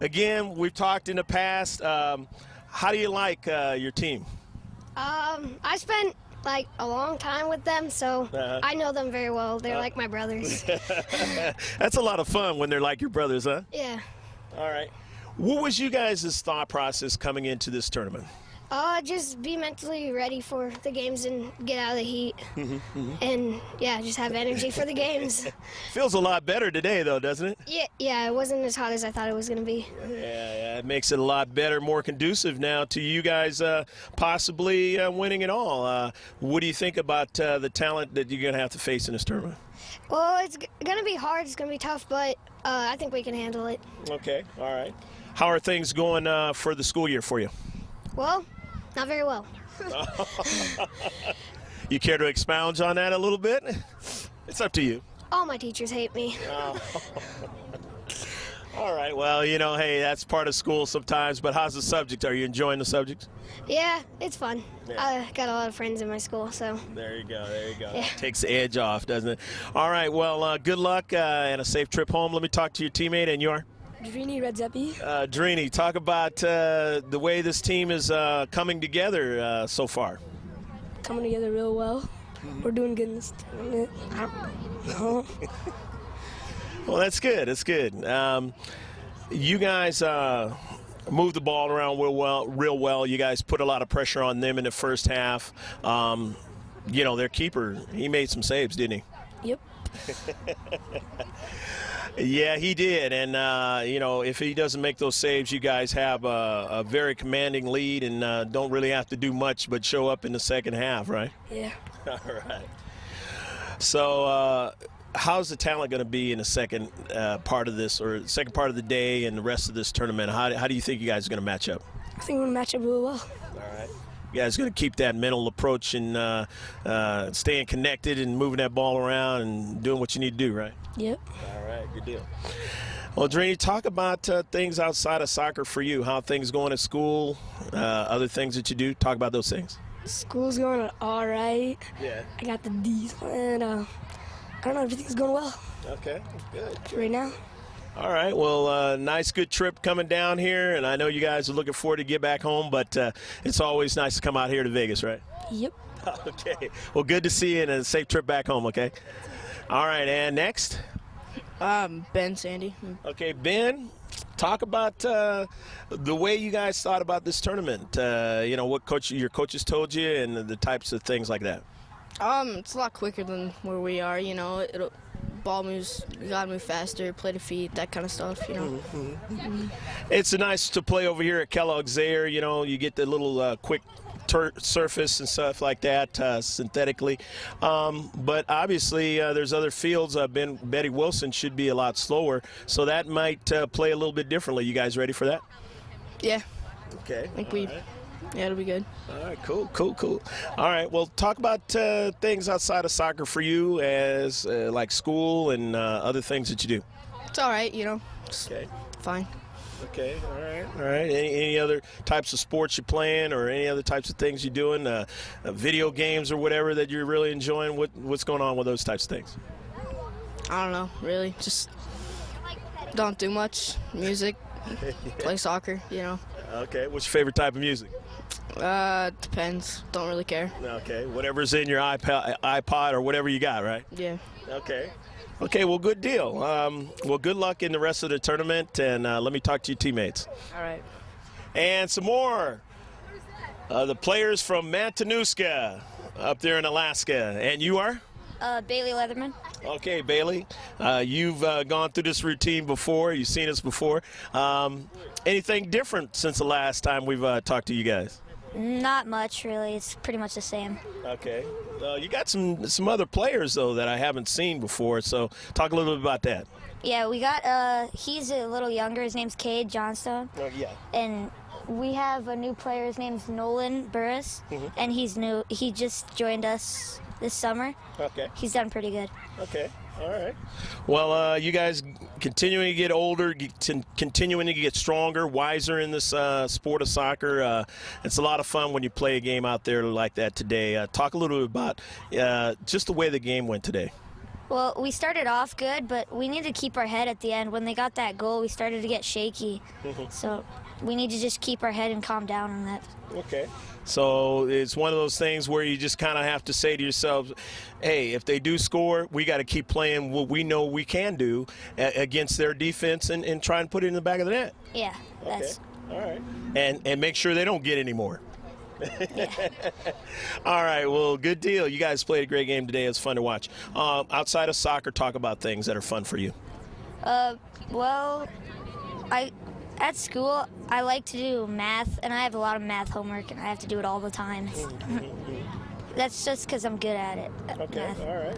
again, we've talked in the past. How do you like your team? I spent like a long time with them, so I know them very well. They're like my brothers. That's a lot of fun when they're like your brothers, huh? Yeah. All right. What was you guys' thought process coming into this tournament? Just be mentally ready for the games and get out of the heat. And, yeah, just have energy for the games. Feels a lot better today, though, doesn't it? Yeah, it wasn't as hot as I thought it was going to be. Yeah, it makes it a lot better, more conducive now to you guys possibly winning it all. What do you think about the talent that you're going to have to face in this tournament? Well, it's going to be hard. It's going to be tough, but I think we can handle it. Okay, all right. How are things going for the school year for you? Well, not very well. You care to expound on that a little bit? It's up to you. All my teachers hate me. All right, well, hey, that's part of school sometimes, but how's the subject? Are you enjoying the subject? Yeah, it's fun. Yeah. I got a lot of friends in my school, so. There you go. Yeah. Takes the edge off, doesn't it? All right, well, good luck and a safe trip home. Let me talk to your teammate, and you are? Drini Redzepi. Drini, talk about the way this team is coming together so far. Coming together real well. We're doing good in this tournament. Well, that's good. That's good. You guys moved the ball around real well. You guys put a lot of pressure on them in the first half. Their keeper, he made some saves, didn't he? Yep. Yeah, he did. And, if he doesn't make those saves, you guys have a very commanding lead and don't really have to do much but show up in the second half, right? Yeah. All right. So how's the talent going to be in the second part of this, or second part of the day and the rest of this tournament? How do you think you guys are going to match up? I think we're going to match up really well. All right. You guys going to keep that mental approach and staying connected and moving that ball around and doing what you need to do, right? Yep. All right, good deal. Well, Drini, talk about things outside of soccer for you. How things going at school, other things that you do. Talk about those things. School's going all right. Yeah. I got the D's, and I don't know, everything's going well Okay, good. right now. All right, well, nice, good trip coming down here, and I know you guys are looking forward to get back home, but it's always nice to come out here to Vegas, right? Yep. Okay, well, good to see you, and a safe trip back home, okay? All right, and next? Ben Sandy. Okay, Ben, talk about the way you guys thought about this tournament, what your coaches told you and the types of things like that. It's a lot quicker than where we are, ball moves, you gotta move faster, play to feet, that kind of stuff, It's nice to play over here at Kellogg's Air, you get the little quick surface and stuff like that synthetically. But obviously there's other fields. Betty Wilson should be a lot slower, so that might play a little bit differently. You guys ready for that? Yeah. Okay. I think yeah, it'll be good. All right, cool. All right, well, talk about things outside of soccer for you as like school and other things that you do. It's all right, Just Okay. fine. Okay, all right. Any other types of sports you're playing or any other types of things you're doing, video games or whatever that you're really enjoying? What's going on with those types of things? I don't know, really. Just don't do much. Music, play soccer, Okay, what's your favorite type of music? Depends. Don't really care. Okay, whatever's in your iPod or whatever you got, right? Yeah. Okay, well, good deal. Well, good luck in the rest of the tournament, and let me talk to your teammates. All right. And some more. The players from Matanuska up there in Alaska. And you are? Bailey Leatherman. Okay, Bailey. You've gone through this routine before. You've seen us before. Anything different since the last time we've talked to you guys? Not much, really. It's pretty much the same. Okay. You got some other players, though, that I haven't seen before, so talk a little bit about that. Yeah, we got, he's a little younger. His name's Cade Johnstone. Yeah. And We have a new player. His name's Nolan Burris, and he's new. He just joined us this summer. Okay. He's done pretty good. Okay. All right. Well, you guys continuing to get older, continuing to get stronger, wiser in this sport of soccer. It's a lot of fun when you play a game out there like that today. Talk a little bit about just the way the game went today. Well, we started off good, but we need to keep our head at the end. When they got that goal, we started to get shaky. So we need to just keep our head and calm down on that. Okay. So it's one of those things where you just kind of have to say to yourselves, hey, if they do score, we got to keep playing what we know we can do against their defense and try and put it in the back of the net. Yeah, that's All right. And make sure they don't get any more. All right, well, good deal. You guys played a great game today. It was fun to watch. Outside of soccer, talk about things that are fun for you. well, at school, I like to do math, and I have a lot of math homework, and I have to do it all the time. That's just because I'm good at it. Okay, Math. all right.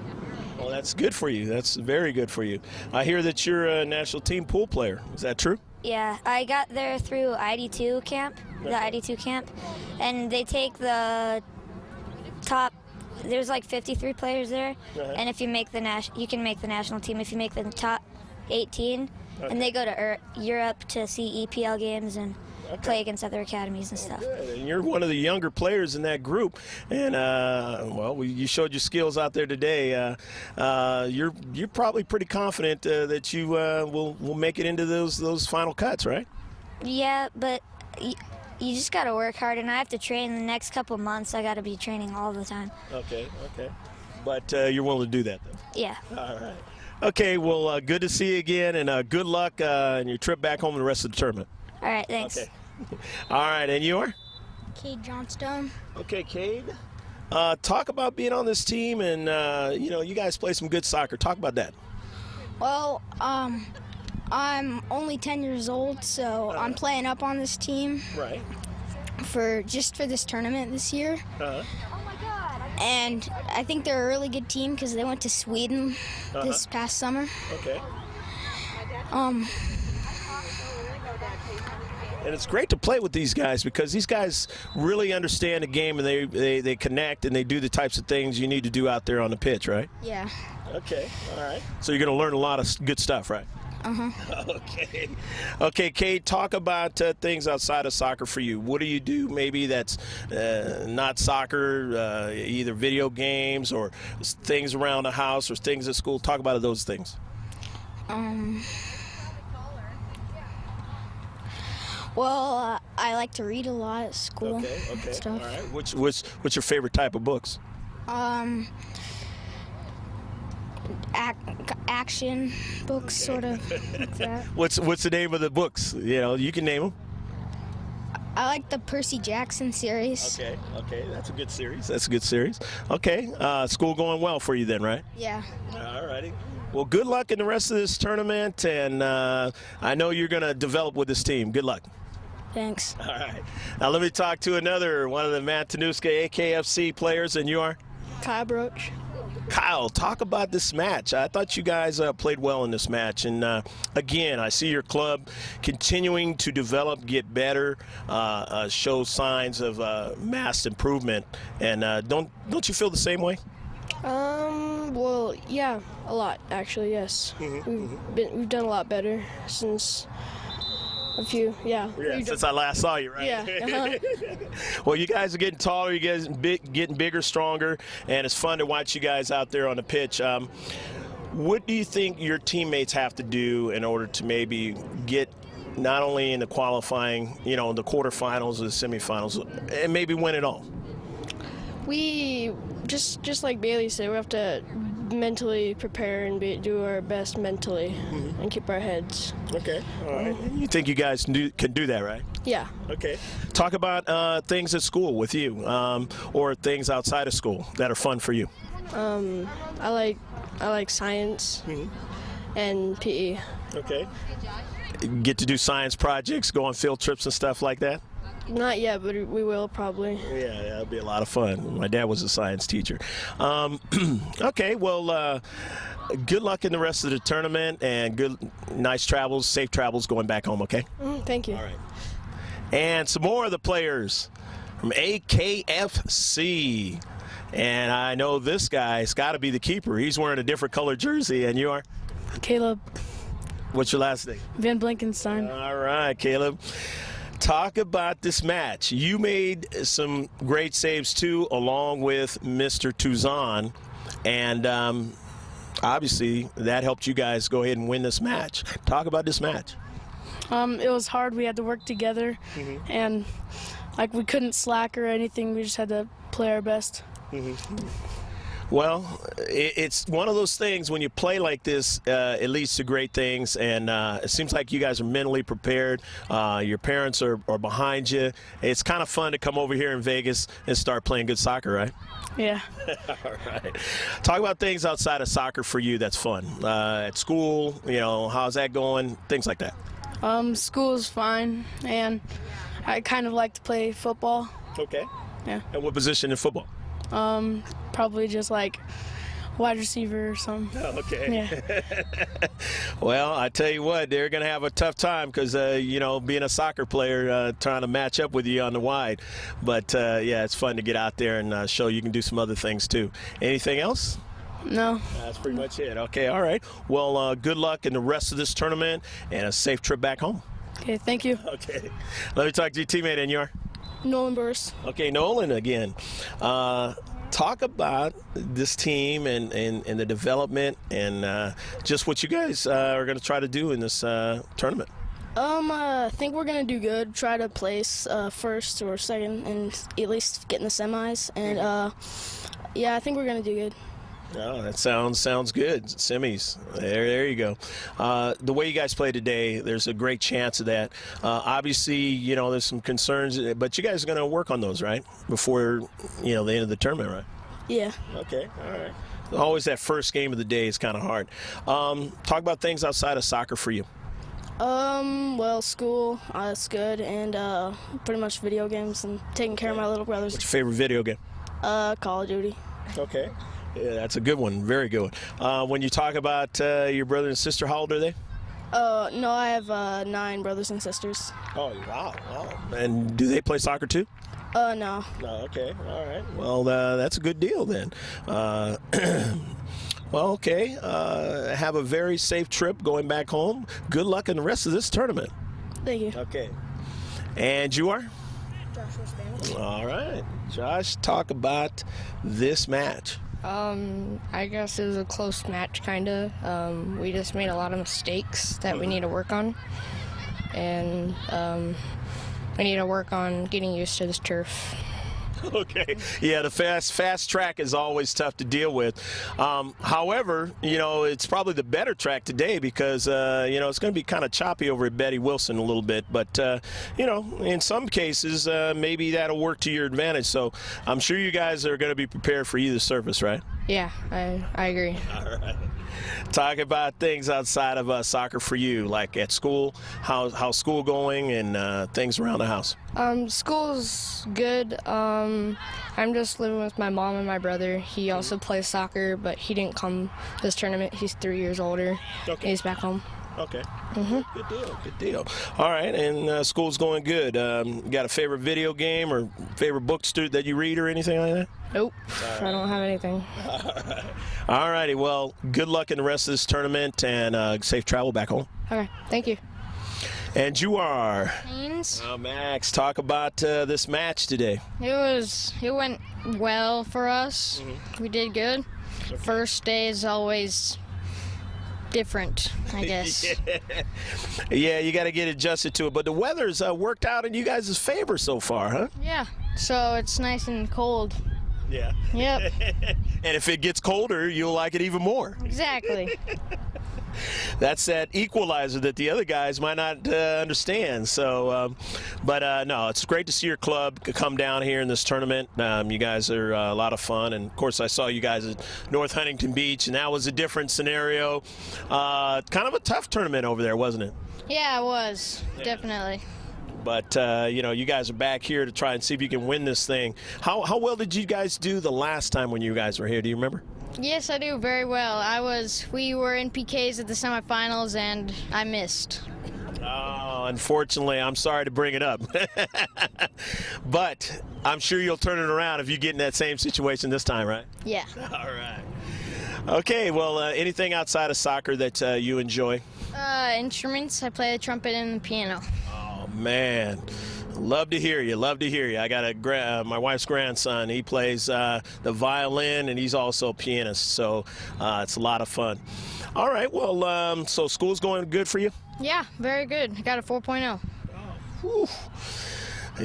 Well, that's good for you. That's very good for you. I hear that you're a national team pool player. Is that true? Yeah, I got there through ID2 camp, the ID2 camp, and they take the top. There's like 53 players there, and if you make you can make the national team if you make the top 18, and they go to Europe to see EPL games and play against other academies and stuff. Good. And you're one of the younger players in that group, and you showed your skills out there today. You're probably pretty confident that you will make it into those final cuts, right? Yeah, but you just got to work hard, and I have to train the next couple months. I got to be training all the time. Okay. But you're willing to do that, though? Yeah. All right. Okay, well, good to see you again, and good luck in your trip back home and the rest of the tournament. All right, thanks. Okay. All right, and you are? Cade Johnstone. Okay, Cade. Talk about being on this team, and you guys play some good soccer. Talk about that. Well, I'm only 10 years old, so I'm playing up on this team Right. for this tournament this year. Uh-huh. And I think they're a really good team because they went to Sweden this past summer. Okay. And it's great to play with these guys because these guys really understand the game, and they connect, and they do the types of things you need to do out there on the pitch, right? Yeah. Okay, all right. So you're going to learn a lot of good stuff, right? Okay, Cade, talk about things outside of soccer for you. What do you do maybe that's not soccer, either video games or things around the house or things at school? Talk about those things. Well, I like to read a lot at school. Okay. Stuff. All right. What's your favorite type of books? Action books, sort of like that. What's the name of the books? You can name them. I like the Percy Jackson series. Okay, that's a good series. Okay, school going well for you then, right? Yeah. All righty. Well, good luck in the rest of this tournament, and I know you're going to develop with this team. Good luck. Thanks. All right. Now let me talk to one of the Matanuska Akfc players, and you are? Kyle Broach. Kyle, talk about this match. I thought you guys played well in this match. And, again, I see your club continuing to develop, get better, show signs of mass improvement. And don't you feel the same way? Well, yeah, a lot, actually, yes. We've done a lot better since since I last saw you, right? Yeah. Well, you guys are getting taller, you guys getting bigger, stronger, and it's fun to watch you guys out there on the pitch. What do you think your teammates have to do in order to maybe get not only in the qualifying, the quarterfinals or the semifinals, and maybe win it all? We, just like Bailey said, we have to mentally prepare and do our best mentally and keep our heads. Okay, all right. You think you guys can do that, right? Yeah. Okay. Talk about things at school with you, or things outside of school that are fun for you. I like science and PE. Okay. Get to do science projects, go on field trips and stuff like that? Not yet, but we will probably. Yeah, that'll be a lot of fun. My dad was a science teacher. Okay, well, good luck in the rest of the tournament, and nice travels, safe travels going back home, okay? Thank you. All right. And some more of the players from AKFC. And I know this guy's got to be the keeper. He's wearing a different colored jersey, and you are? Caleb What's your last name? Van Blankenstein. All right, Caleb. Talk about this match. You made some great saves, too, along with Mr. Tuzan. And obviously, that helped you guys go ahead and win this match. Talk about this match. It was hard. We had to work together, and like we couldn't slack or anything. We just had to play our best. Well, it's one of those things when you play like this, it leads to great things, and it seems like you guys are mentally prepared. Your parents are behind you. It's kind of fun to come over here in Vegas and start playing good soccer, right? Yeah. All right. Talk about things outside of soccer for you that's fun. At school, how's that going? Things like that. School's fine, and I kind of like to play football. Okay. Yeah. And what position in football? Probably just like wide receiver or something. Oh, okay. Yeah. Well, I tell you what, they're going to have a tough time because, being a soccer player, trying to match up with you on the wide. But, yeah, it's fun to get out there and show you can do some other things, too. Anything else? No. That's pretty much it. Okay, all right. Well, good luck in the rest of this tournament and a safe trip back home. Okay, thank you. Okay. Let me talk to your teammate, and you're? Nolan Burris. Okay, Nolan again. Talk about this team and the development and just what you guys are going to try to do in this tournament. I think we're gonna do good. Try to place first or second, and at least get in the semis. And yeah, I think we're gonna do good. Oh, that sounds good. Semis. There you go. The way you guys play today, there's a great chance of that. Obviously, there's some concerns, but you guys are going to work on those, right? Before, the end of the tournament, right? Yeah. Okay, all right. Always that first game of the day is kind of hard. Talk about things outside of soccer for you. Well, school, it's good, and pretty much video games and taking care of my little brothers. What's your favorite video game? Call of Duty. Okay. Yeah, that's a good one. Very good one. When you talk about your brother and sister, how old are they? No, I have 9 brothers and sisters. Oh, wow. And do they play soccer too? No. No, okay. All right. Well, that's a good deal then. Well, okay. Have a very safe trip going back home. Good luck in the rest of this tournament. Thank you. Okay. And you are? Joshua Spanish. All right. Josh, talk about this match. I guess it was a close match, kind of. We just made a lot of mistakes that we need to work on. And we need to work on getting used to this turf. Okay. Yeah, the fast track is always tough to deal with. However, it's probably the better track today because, it's going to be kind of choppy over at Betty Wilson a little bit. But, in some cases, maybe that'll work to your advantage. So I'm sure you guys are going to be prepared for either surface, right? Yeah, I agree. All right. Talk about things outside of soccer for you, like at school, how's school going and things around the house. School's good. I'm just living with my mom and my brother. He also plays soccer, but he didn't come this tournament. He's 3 years older. Okay. He's back home. Okay. Good deal. All right, and school's going good. Got a favorite video game or favorite book that you read or anything like that? Nope, I don't have anything. All righty, well, good luck in the rest of this tournament and safe travel back home. Okay, thank you. And you are? Haynes. Max, talk about this match today. It went well for us. We did good. Okay. First day is always different, I guess. Yeah, you got to get adjusted to it. But the weather's worked out in you guys' favor so far, huh? Yeah, so it's nice and cold. Yeah. Yep. And if it gets colder, you'll like it even more. Exactly. That's that equalizer that the other guys might not understand. So, but no, it's great to see your club come down here in this tournament. You guys are a lot of fun. And, of course, I saw you guys at North Huntington Beach, and that was a different scenario. Kind of a tough tournament over there, wasn't it? Yeah, it was. Yeah. Definitely. But, you guys are back here to try and see if you can win this thing. How well did you guys do the last time when you guys were here? Do you remember? Yes, I do very well. We were in PKs at the semifinals, and I missed. Oh, unfortunately, I'm sorry to bring it up. But I'm sure you'll turn it around if you get in that same situation this time, right? Yeah. All right. Okay, well, anything outside of soccer that you enjoy? Instruments. I play the trumpet and the piano. Oh, man. Love to hear you. Love to hear you. I got my wife's grandson. He plays the violin, and he's also a pianist. So it's a lot of fun. All right. Well, so school's going good for you? Yeah, very good. I got a 4.0. Whew.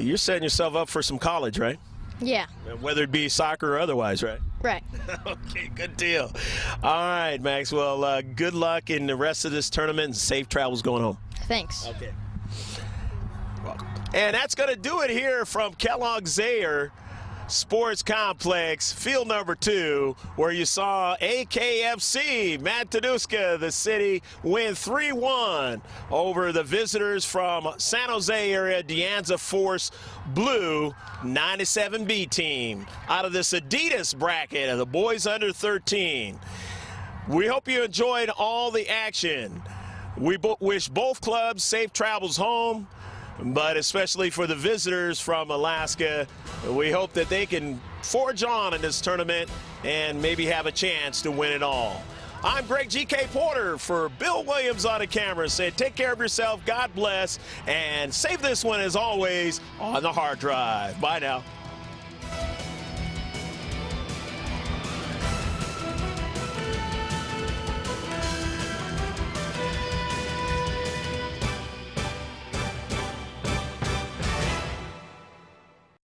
You're setting yourself up for some college, right? Yeah. Whether it be soccer or otherwise, right? Right. Okay, good deal. All right, Max. Well, good luck in the rest of this tournament and safe travels going home. Thanks. Okay. And that's going to do it here from Kellogg-Zayer Sports Complex, field number 2, where you saw AKFC, Matanuska, the city, win 3-1 over the visitors from San Jose area, Deanza Force Blue 97B team out of this Adidas bracket of the boys under 13. We hope you enjoyed all the action. We wish both clubs safe travels home. But especially for the visitors from Alaska, we hope that they can forge on in this tournament and maybe have a chance to win it all. I'm Greg G.K. Porter for Bill Williams on the camera saying take care of yourself, God bless, and save this one as always on the hard drive. Bye now.